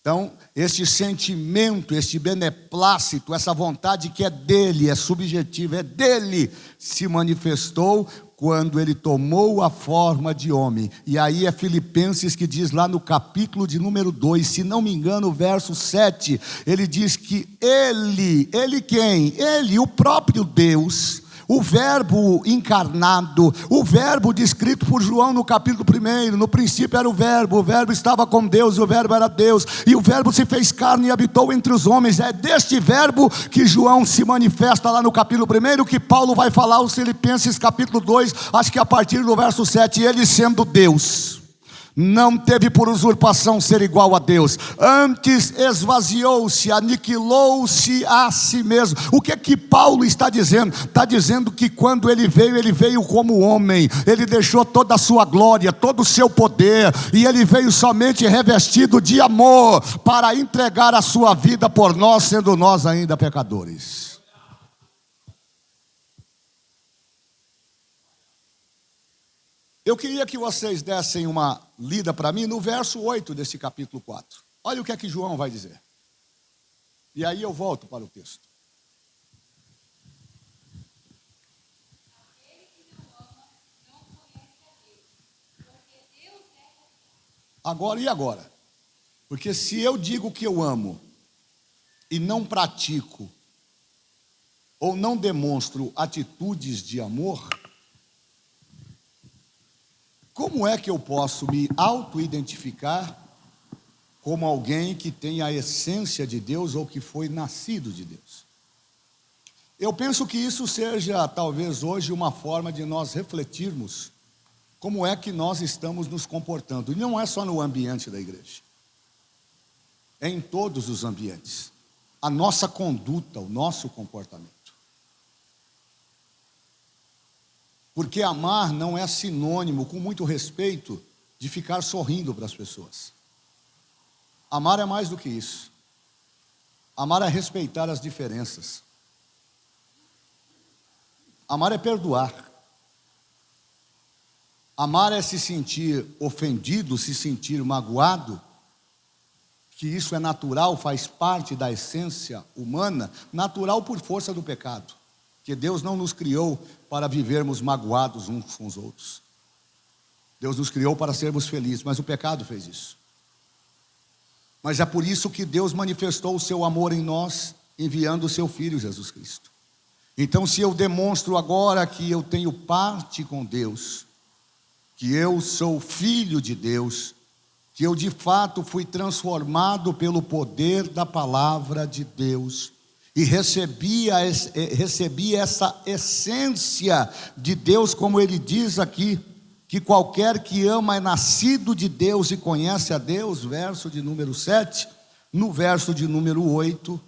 Então, este sentimento, este beneplácito, essa vontade que é dele, é subjetiva, é dele, se manifestou quando ele tomou a forma de homem. E aí é Filipenses que diz lá no capítulo de número 2, se não me engano, o verso 7, ele diz que ele quem? Ele, o próprio Deus, o verbo encarnado, o verbo descrito por João no capítulo 1, no princípio era o verbo estava com Deus, o verbo era Deus, e o verbo se fez carne e habitou entre os homens. É deste verbo que João se manifesta lá no capítulo 1, que Paulo vai falar aos Filipenses capítulo 2, acho que a partir do verso 7, ele sendo Deus, não teve por usurpação ser igual a Deus, antes esvaziou-se, aniquilou-se a si mesmo. O que é que Paulo está dizendo? Está dizendo que quando ele veio como homem, ele deixou toda a sua glória, todo o seu poder, e ele veio somente revestido de amor, para entregar a sua vida por nós, sendo nós ainda pecadores. Eu queria que vocês dessem uma lida para mim no verso 8 desse capítulo 4. Olha o que é que João vai dizer. E aí eu volto para o texto. Agora e agora? Porque se eu digo que eu amo e não pratico ou não demonstro atitudes de amor, como é que eu posso me auto-identificar como alguém que tem a essência de Deus ou que foi nascido de Deus? Eu penso que isso seja, talvez hoje, uma forma de nós refletirmos como é que nós estamos nos comportando. E não é só no ambiente da igreja. É em todos os ambientes. A nossa conduta, o nosso comportamento. Porque amar não é sinônimo, com muito respeito, de ficar sorrindo para as pessoas. Amar é mais do que isso. Amar é respeitar as diferenças. Amar é perdoar. Amar é se sentir ofendido, se sentir magoado, que isso é natural, faz parte da essência humana, natural por força do pecado, que Deus não nos criou para vivermos magoados uns com os outros. Deus nos criou para sermos felizes, mas o pecado fez isso. Mas é por isso que Deus manifestou o seu amor em nós, enviando o seu Filho Jesus Cristo. Então, se eu demonstro agora que eu tenho parte com Deus, que eu sou filho de Deus, que eu de fato fui transformado pelo poder da palavra de Deus, e recebi essa essência de Deus, como ele diz aqui, que qualquer que ama é nascido de Deus e conhece a Deus, verso de número 7, no verso de número 8,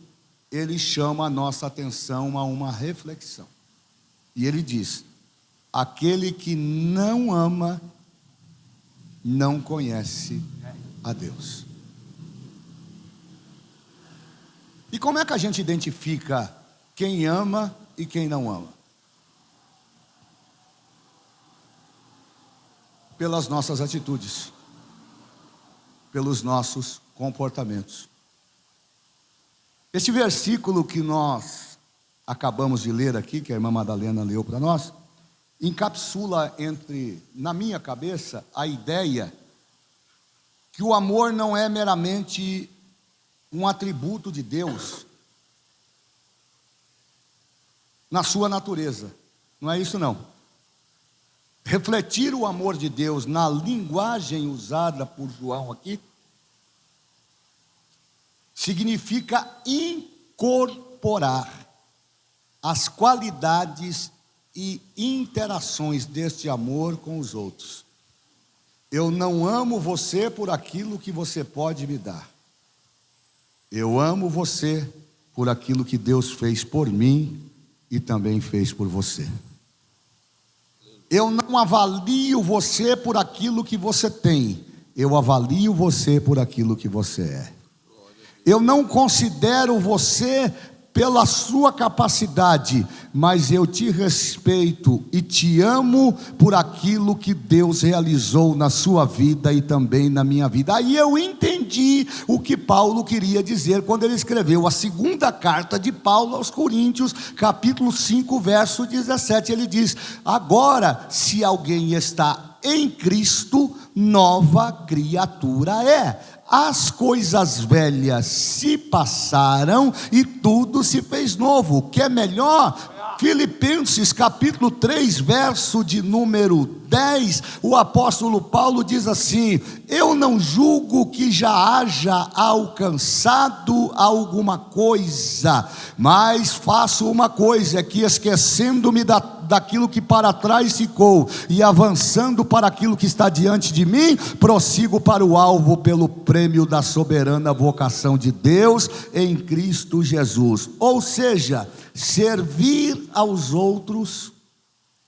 ele chama a nossa atenção a uma reflexão. E ele diz: aquele que não ama, não conhece a Deus. E como é que a gente identifica quem ama e quem não ama? Pelas nossas atitudes, pelos nossos comportamentos. Este versículo que nós acabamos de ler aqui, que a irmã Madalena leu para nós, encapsula na minha cabeça, a ideia que o amor não é meramente um atributo de Deus na sua natureza. Não é isso não. Refletir o amor de Deus na linguagem usada por João aqui significa incorporar as qualidades e interações deste amor com os outros. Eu não amo você por aquilo que você pode me dar. Eu amo você por aquilo que Deus fez por mim e também fez por você. Eu não avalio você por aquilo que você tem. Eu avalio você por aquilo que você é. Eu não considero você pela sua capacidade, mas eu te respeito e te amo por aquilo que Deus realizou na sua vida e também na minha vida. Aí eu entendi o que Paulo queria dizer quando ele escreveu a segunda carta de Paulo aos Coríntios, capítulo 5, verso 17. Ele diz: agora, se alguém está em Cristo, nova criatura é. As coisas velhas se passaram e tudo se fez novo. O que é melhor? Filipenses capítulo 3, verso de número 10, o apóstolo Paulo diz assim: eu não julgo que já haja alcançado alguma coisa, mas faço uma coisa, que esquecendo-me daquilo que para trás ficou e avançando para aquilo que está diante de mim, prossigo para o alvo pelo prêmio da soberana vocação de Deus em Cristo Jesus. Ou seja, servir aos outros,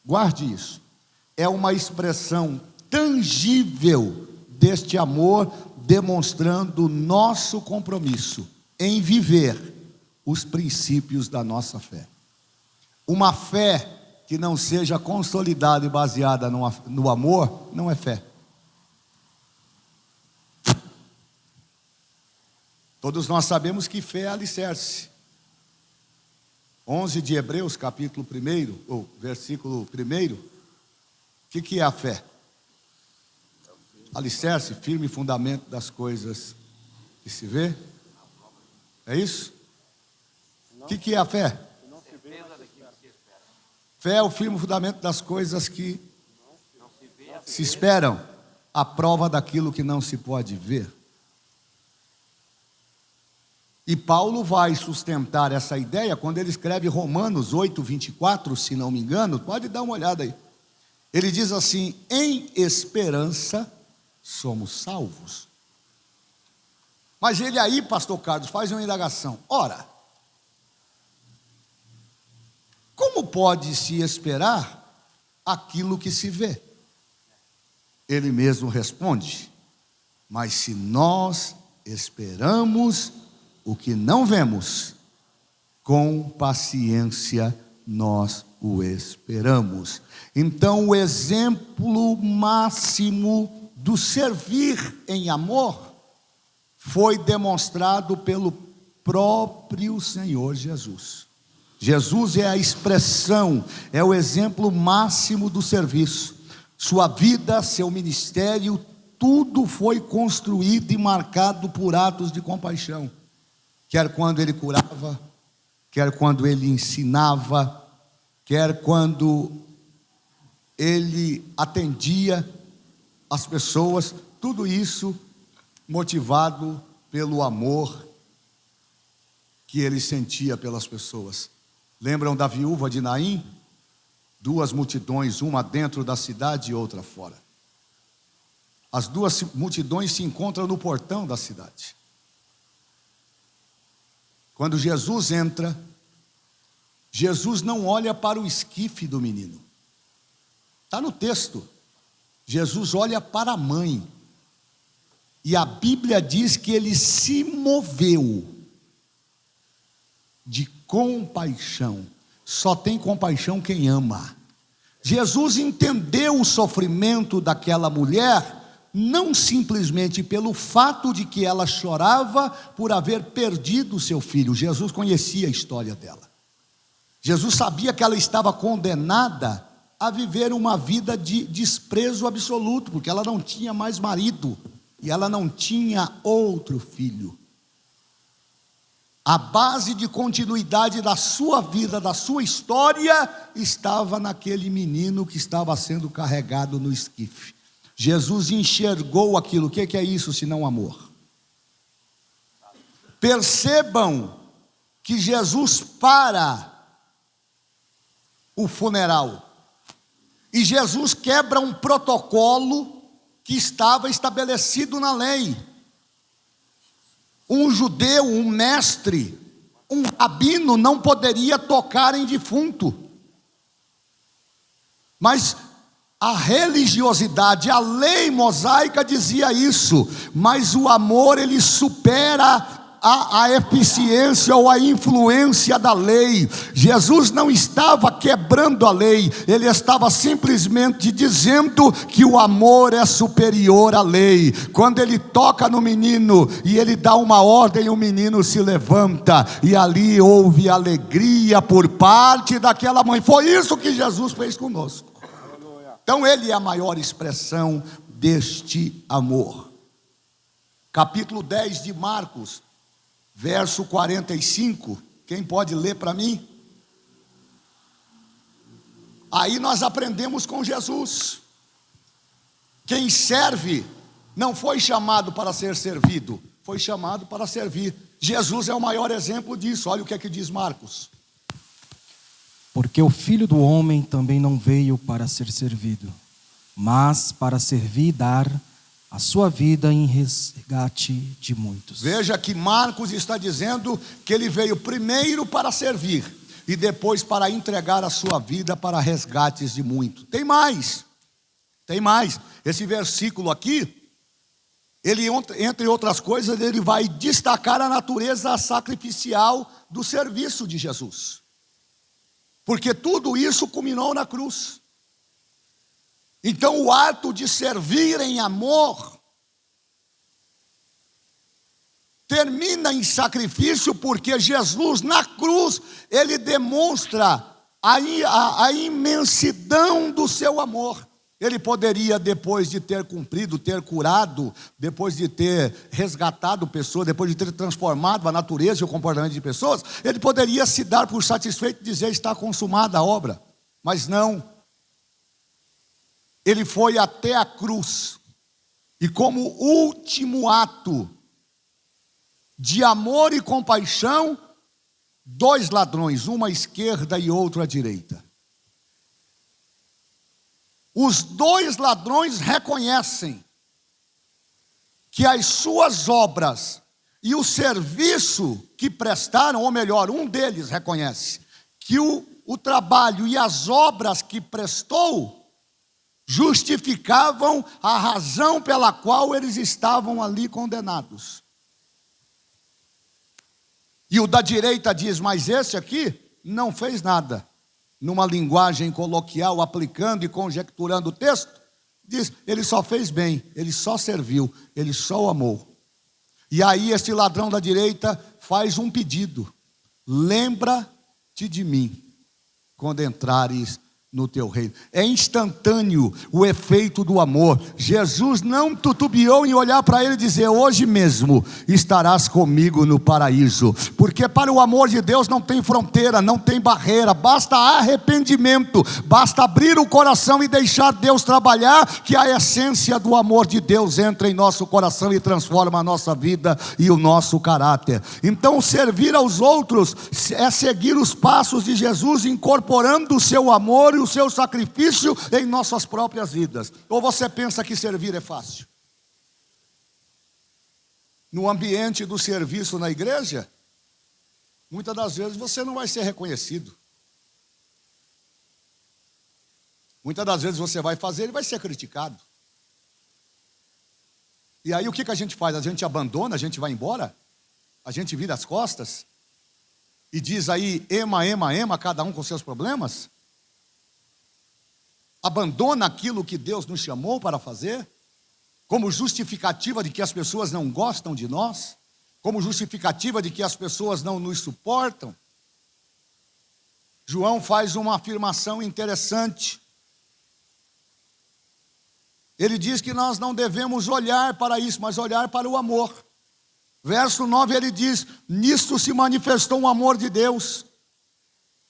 guarde isso, é uma expressão tangível deste amor, demonstrando nosso compromisso em viver os princípios da nossa fé. Uma fé que não seja consolidada e baseada no amor, não é fé. Todos nós sabemos que fé é alicerce. 11 de Hebreus, capítulo 1, ou versículo 1, o que é a fé? Alicerce, firme fundamento das coisas que se vê. É isso? O que é a fé? Fé é o firme fundamento das coisas que se esperam, a prova daquilo que não se pode ver. E Paulo vai sustentar essa ideia quando ele escreve Romanos 8, 24, se não me engano, pode dar uma olhada aí. Ele diz assim: em esperança somos salvos. Mas ele aí, pastor Carlos, faz uma indagação. Ora, como pode se esperar aquilo que se vê? Ele mesmo responde: mas se nós esperamos o que não vemos, com paciência nós o esperamos. Então, o exemplo máximo do servir em amor foi demonstrado pelo próprio Senhor Jesus. Jesus é a expressão, é o exemplo máximo do serviço. Sua vida, seu ministério, tudo foi construído e marcado por atos de compaixão. Quer quando ele curava, quer quando ele ensinava, quer quando ele atendia as pessoas, tudo isso motivado pelo amor que ele sentia pelas pessoas. Lembram da viúva de Naim? Duas multidões, uma dentro da cidade e outra fora. As duas multidões se encontram no portão da cidade. Quando Jesus entra, Jesus não olha para o esquife do menino. Está no texto. Jesus olha para a mãe. E a Bíblia diz que ele se moveu de compaixão. Só tem compaixão quem ama. Jesus entendeu o sofrimento daquela mulher, não simplesmente pelo fato de que ela chorava por haver perdido seu filho. Jesus conhecia a história dela. Jesus sabia que ela estava condenada a viver uma vida de desprezo absoluto, porque ela não tinha mais marido e ela não tinha outro filho. A base de continuidade da sua vida, da sua história, estava naquele menino que estava sendo carregado no esquife. Jesus enxergou aquilo. O que é isso senão amor? Percebam que Jesus para o funeral. E Jesus quebra um protocolo que estava estabelecido na lei. Um judeu, um mestre, um rabino não poderia tocar em defunto. Mas a religiosidade, a lei mosaica dizia isso. Mas o amor, ele supera a eficiência ou a influência da lei. Jesus não estava quebrando a lei, ele estava simplesmente dizendo que o amor é superior à lei. Quando ele toca no menino e ele dá uma ordem, o menino se levanta, e ali houve alegria por parte daquela mãe. Foi isso que Jesus fez conosco. Então ele é a maior expressão deste amor. Capítulo 10 de Marcos, verso 45, quem pode ler para mim? Aí nós aprendemos com Jesus. Quem serve não foi chamado para ser servido, foi chamado para servir. Jesus é o maior exemplo disso. Olha o que é que diz Marcos. Porque o Filho do Homem também não veio para ser servido, mas para servir e dar a sua vida em resgate de muitos. Veja que Marcos está dizendo que ele veio primeiro para servir e depois para entregar a sua vida para resgates de muitos. Tem mais. Esse versículo aqui, ele, entre outras coisas, ele vai destacar a natureza sacrificial do serviço de Jesus. Porque tudo isso culminou na cruz. Então o ato de servir em amor termina em sacrifício, porque Jesus na cruz, ele demonstra a imensidão do seu amor. Ele poderia, depois de ter cumprido, ter curado, depois de ter resgatado pessoas, depois de ter transformado a natureza e o comportamento de pessoas, ele poderia se dar por satisfeito e dizer: está consumada a obra. Mas não. Ele foi até a cruz, e como último ato de amor e compaixão, dois ladrões, uma à esquerda e outro à direita. Os dois ladrões reconhecem que as suas obras e o serviço que prestaram, ou melhor, um deles reconhece que o trabalho e as obras que prestou justificavam a razão pela qual eles estavam ali condenados. E o da direita diz: mas esse aqui não fez nada. Numa linguagem coloquial, aplicando e conjecturando o texto, diz: ele só fez bem, ele só serviu, ele só amou. E aí este ladrão da direita faz um pedido: lembra-te de mim quando entrares no teu reino. É instantâneo o efeito do amor. Jesus não titubeou em olhar para ele e dizer: hoje mesmo estarás comigo no paraíso. Porque para o amor de Deus não tem fronteira, não tem barreira, basta arrependimento, basta abrir o coração e deixar Deus trabalhar, que a essência do amor de Deus entra em nosso coração e transforma a nossa vida e o nosso caráter. Então servir aos outros é seguir os passos de Jesus, incorporando o seu amor e o seu sacrifício em nossas próprias vidas. Ou você pensa que servir é fácil? No ambiente do serviço na igreja, muitas das vezes você não vai ser reconhecido. Muitas das vezes você vai fazer e vai ser criticado. E aí o que a gente faz? A gente abandona, a gente vai embora? A gente vira as costas? E diz aí, ema, cada um com seus problemas? Abandona aquilo que Deus nos chamou para fazer, como justificativa de que as pessoas não gostam de nós, como justificativa de que as pessoas não nos suportam. João faz uma afirmação interessante. Ele diz que nós não devemos olhar para isso, mas olhar para o amor. Verso 9 ele diz: nisto se manifestou o amor de Deus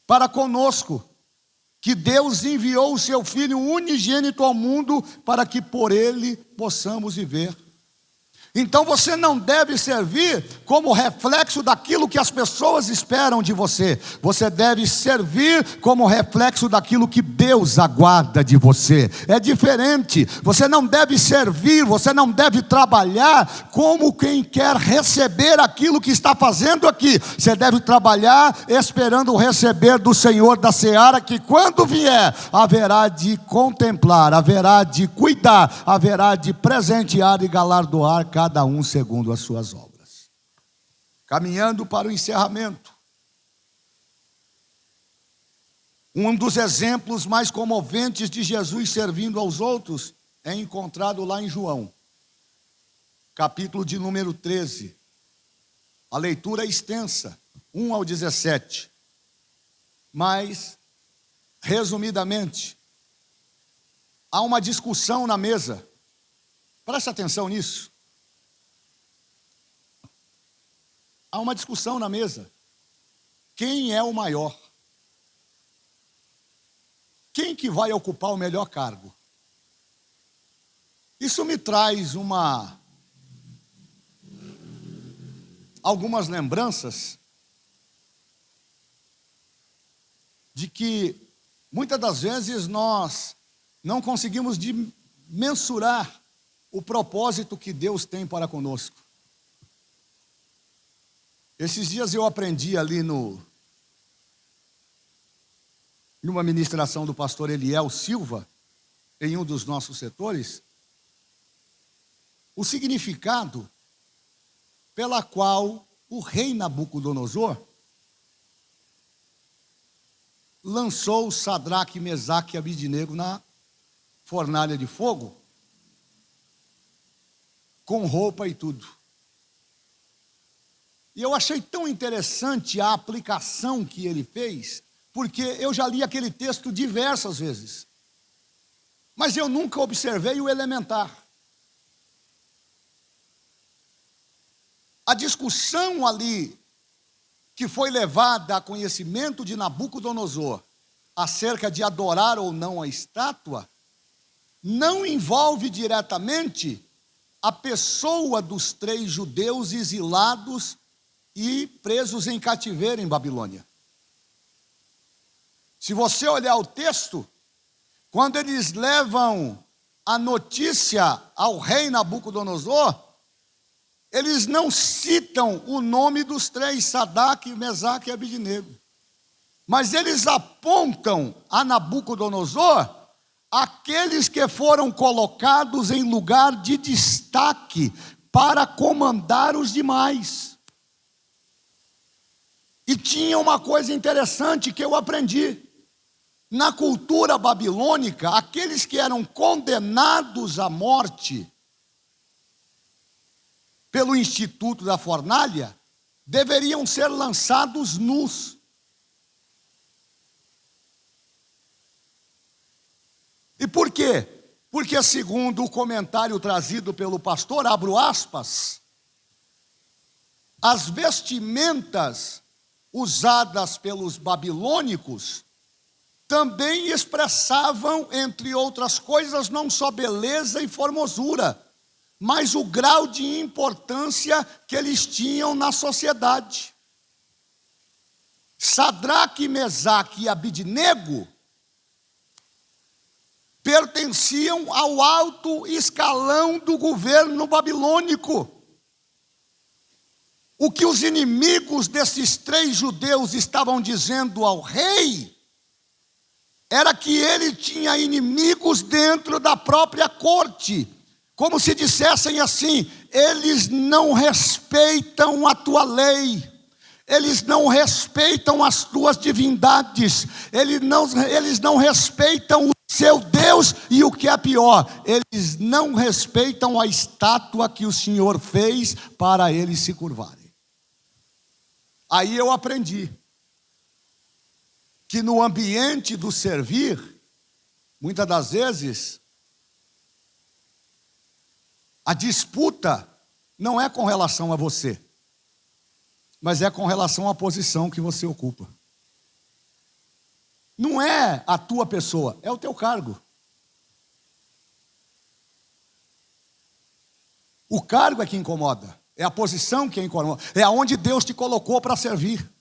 para conosco, que Deus enviou o seu Filho unigênito ao mundo para que por ele possamos viver. Então você não deve servir como reflexo daquilo que as pessoas esperam de você. Você deve servir como reflexo daquilo que Deus aguarda de você. É diferente. Você não deve servir, você não deve trabalhar como quem quer receber aquilo que está fazendo aqui. Você deve trabalhar esperando receber do Senhor da seara, que quando vier, haverá de contemplar, haverá de cuidar, haverá de presentear e galardoar cada um segundo as suas obras. Caminhando para o encerramento, um dos exemplos mais comoventes de Jesus servindo aos outros é encontrado lá em João, capítulo de número 13. A leitura é extensa, 1 ao 17. Mas, resumidamente, há uma discussão na mesa. Preste atenção nisso. Há uma discussão na mesa. Quem é o maior? Quem que vai ocupar o melhor cargo? Isso me traz algumas lembranças de que muitas das vezes nós não conseguimos mensurar o propósito que Deus tem para conosco. Esses dias eu aprendi ali numa ministração do pastor Eliel Silva, em um dos nossos setores, o significado pela qual o rei Nabucodonosor lançou Sadraque, Mesaque e Abidnego na fornalha de fogo, com roupa e tudo. E eu achei tão interessante a aplicação que ele fez, porque eu já li aquele texto diversas vezes, mas eu nunca observei o elementar. A discussão ali que foi levada a conhecimento de Nabucodonosor acerca de adorar ou não a estátua, não envolve diretamente a pessoa dos 3 judeus exilados e presos em cativeiro em Babilônia. Se você olhar o texto, quando eles levam a notícia ao rei Nabucodonosor, eles não citam o nome dos 3, Sadraque, Mesaque e Abidnego. Mas eles apontam a Nabucodonosor aqueles que foram colocados em lugar de destaque para comandar os demais. E tinha uma coisa interessante que eu aprendi. Na cultura babilônica, aqueles que eram condenados à morte pelo Instituto da Fornalha, deveriam ser lançados nus. E por quê? Porque, segundo o comentário trazido pelo pastor, abro aspas, as vestimentas usadas pelos babilônicos também expressavam, entre outras coisas, não só beleza e formosura, mas o grau de importância que eles tinham na sociedade. Sadraque, Mesaque e Abidnego pertenciam ao alto escalão do governo babilônico. O que os inimigos desses 3 judeus estavam dizendo ao rei era que ele tinha inimigos dentro da própria corte, como se dissessem assim: eles não respeitam a tua lei, eles não respeitam as tuas divindades, eles não respeitam o seu Deus, e o que é pior, eles não respeitam a estátua que o Senhor fez para eles se curvarem. Aí eu aprendi que no ambiente do servir, muitas das vezes, a disputa não é com relação a você, mas é com relação à posição que você ocupa. Não é a tua pessoa, é o teu cargo. O cargo é que incomoda, é a posição que incomoda, é aonde Deus te colocou para servir.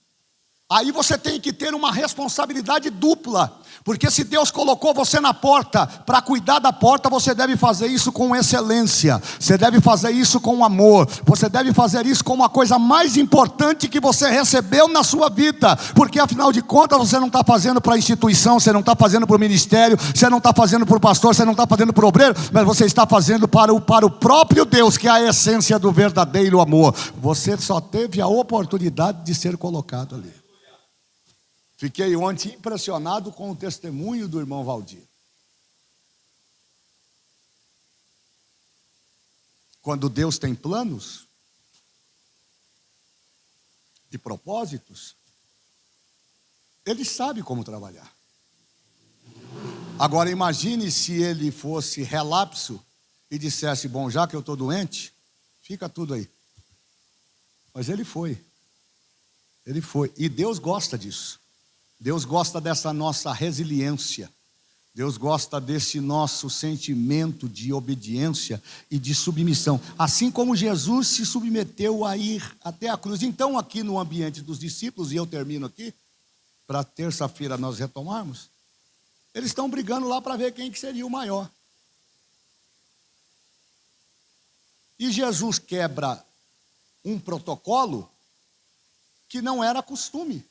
Aí você tem que ter uma responsabilidade dupla, porque se Deus colocou você na porta, para cuidar da porta, você deve fazer isso com excelência, você deve fazer isso com amor, você deve fazer isso como a coisa mais importante que você recebeu na sua vida, porque afinal de contas você não está fazendo para a instituição, você não está fazendo para o ministério, você não está fazendo para o pastor, você não está fazendo para o obreiro, mas você está fazendo para o próprio Deus, que é a essência do verdadeiro amor. Você só teve a oportunidade de ser colocado ali. Fiquei ontem impressionado com o testemunho do irmão Valdir. Quando Deus tem planos e propósitos, Ele sabe como trabalhar. Agora imagine se ele fosse relapso e dissesse: bom, já que eu estou doente, fica tudo aí. Mas ele foi. Ele foi. E Deus gosta disso. Deus gosta dessa nossa resiliência. Deus gosta desse nosso sentimento de obediência e de submissão. Assim como Jesus se submeteu a ir até a cruz. Então, aqui no ambiente dos discípulos, e eu termino aqui, para terça-feira nós retomarmos, eles estão brigando lá para ver quem que seria o maior. E Jesus quebra um protocolo que não era costume.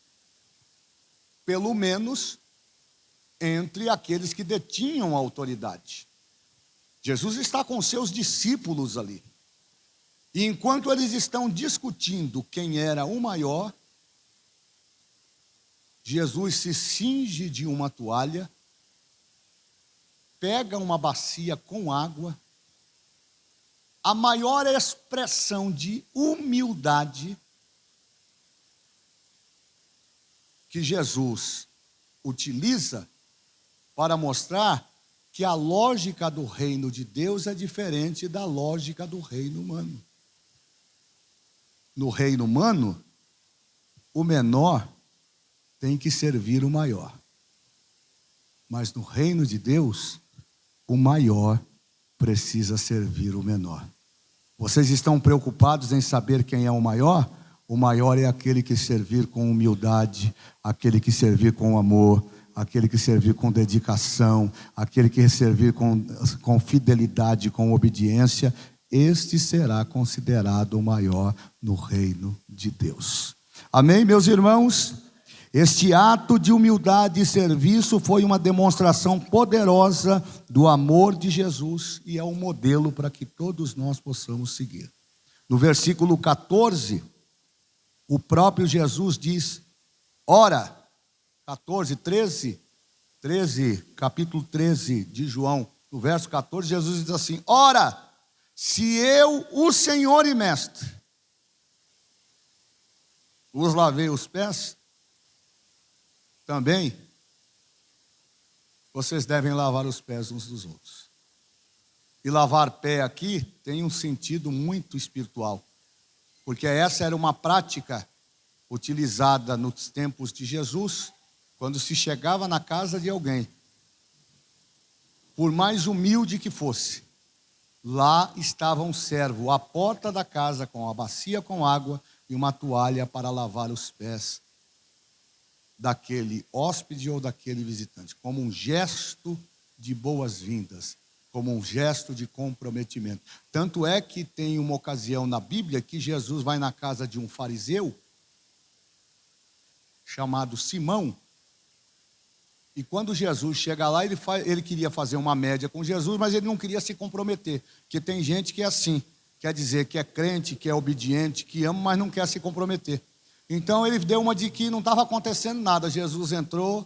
Pelo menos entre aqueles que detinham a autoridade. Jesus está com seus discípulos ali. E enquanto eles estão discutindo quem era o maior, Jesus se cinge de uma toalha, pega uma bacia com água, a maior expressão de humildade que Jesus utiliza para mostrar que a lógica do reino de Deus é diferente da lógica do reino humano. No reino humano, o menor tem que servir o maior. Mas no reino de Deus, o maior precisa servir o menor. Vocês estão preocupados em saber quem é o maior? O maior é aquele que servir com humildade, aquele que servir com amor, aquele que servir com dedicação, aquele que servir com fidelidade, com obediência. Este será considerado o maior no reino de Deus. Amém, meus irmãos? Este ato de humildade e serviço foi uma demonstração poderosa do amor de Jesus e é um modelo para que todos nós possamos seguir. No versículo 14, o próprio Jesus diz, ora, 13, capítulo 13 de João, no verso 14, Jesus diz assim, ora, Se eu, o Senhor e Mestre, vos lavei os pés, também vocês devem lavar os pés uns dos outros. E lavar pé aqui tem um sentido muito espiritual, porque essa era uma prática utilizada nos tempos de Jesus, quando se chegava na casa de alguém, por mais humilde que fosse, lá estava um servo à porta da casa com a bacia com água e uma toalha para lavar os pés daquele hóspede ou daquele visitante, como um gesto de boas-vindas, como um gesto de comprometimento. Tanto é que tem uma ocasião na Bíblia que Jesus vai na casa de um fariseu chamado Simão, e quando Jesus chega lá, ele queria fazer uma média com Jesus, mas ele não queria se comprometer, porque tem gente que é assim, quer dizer que é crente, que é obediente, que ama, mas não quer se comprometer. Então ele deu uma de que não estava acontecendo nada. Jesus entrou,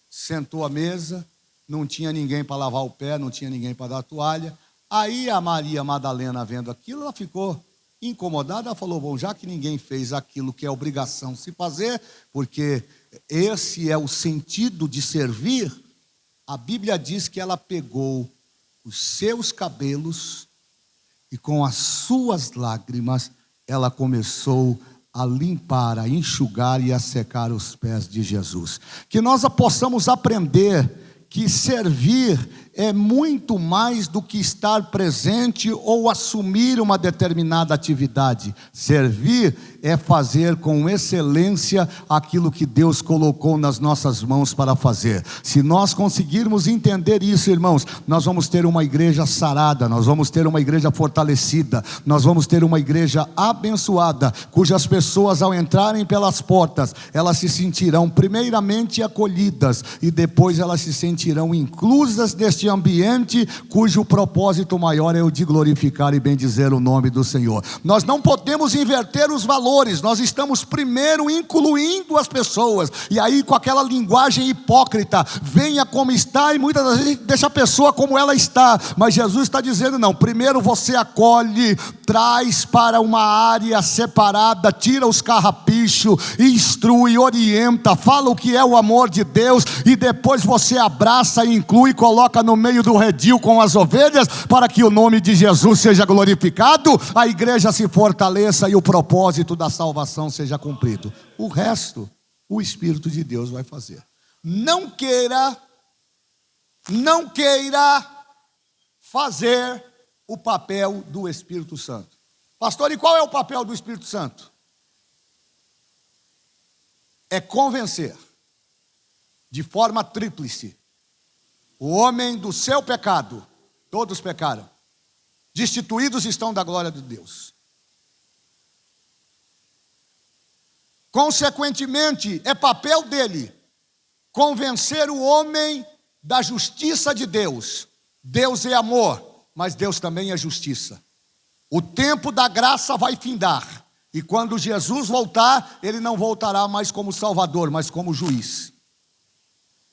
sentou à mesa, não tinha ninguém para lavar o pé, não tinha ninguém para dar a toalha. Aí a Maria Madalena, vendo aquilo, ela ficou incomodada, ela falou, bom, já que ninguém fez aquilo que é obrigação se fazer, porque esse é o sentido de servir, a Bíblia diz que ela pegou os seus cabelos e com as suas lágrimas ela começou a limpar, a enxugar e a secar os pés de Jesus. Que nós possamos aprender que servir é muito mais do que estar presente ou assumir uma determinada atividade. Servir é fazer com excelência aquilo que Deus colocou nas nossas mãos para fazer. Se nós conseguirmos entender isso, irmãos, nós vamos ter uma igreja sarada, nós vamos ter uma igreja fortalecida, nós vamos ter uma igreja abençoada, cujas pessoas ao entrarem pelas portas, elas se sentirão primeiramente acolhidas e depois elas se sentirão inclusas neste ambiente cujo propósito maior é o de glorificar e bendizer o nome do Senhor. Nós não podemos inverter os valores, nós estamos primeiro incluindo as pessoas, e aí com aquela linguagem hipócrita, venha como está, e muitas das vezes deixa a pessoa como ela está, mas Jesus está dizendo não, primeiro você acolhe, traz para uma área separada, tira os carrapichos, instrui, orienta, fala o que é o amor de Deus, e depois você abraça, inclui, coloca no meio do redil com as ovelhas, para que o nome de Jesus seja glorificado, a igreja se fortaleça e o propósito da salvação seja cumprido. O resto, o Espírito de Deus vai fazer. Não queira fazer o papel do Espírito Santo. Pastor, e qual é o papel do Espírito Santo? É convencer, de forma tríplice, o homem do seu pecado. Todos pecaram, destituídos estão da glória de Deus. Consequentemente, é papel dele convencer o homem da justiça de Deus. Deus é amor, mas Deus também é justiça. O tempo da graça vai findar, e quando Jesus voltar, ele não voltará mais como Salvador, mas como juiz.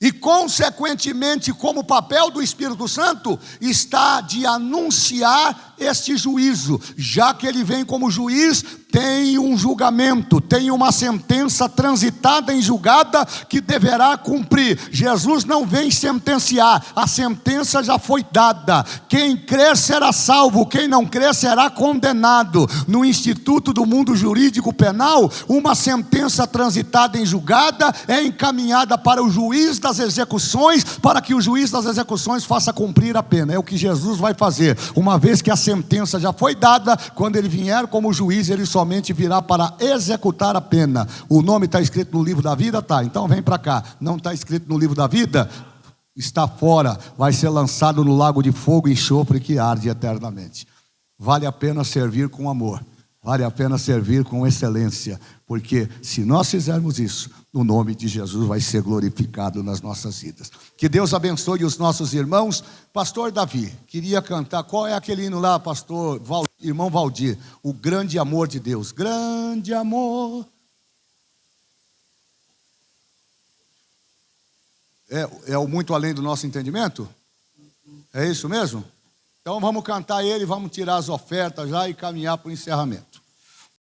E consequentemente, como papel do Espírito Santo, está de anunciar este juízo. Já que ele vem como juiz, tem um julgamento, tem uma sentença transitada em julgada que deverá cumprir. Jesus não vem sentenciar, a sentença já foi dada. Quem crer será salvo, quem não crer será condenado. No Instituto do Mundo Jurídico Penal, uma sentença transitada em julgada é encaminhada para o juiz das execuções, para que o juiz das execuções faça cumprir a pena. É o que Jesus vai fazer. Uma vez que a sentença já foi dada, quando ele vier como juiz, ele somente virá para executar a pena. O nome está escrito no livro da vida? Tá, então vem para cá. Não está escrito no livro da vida? Está fora, vai ser lançado no lago de fogo e enxofre que arde eternamente. Vale a pena servir com amor, vale a pena servir com excelência, porque se nós fizermos isso, o nome de Jesus vai ser glorificado nas nossas vidas. Que Deus abençoe os nossos irmãos. Pastor Davi, queria cantar, qual é aquele hino lá, pastor irmão Valdir? O grande amor de Deus. Grande amor. É o muito além do nosso entendimento? É isso mesmo? Então vamos cantar ele, vamos tirar as ofertas já e caminhar para o encerramento.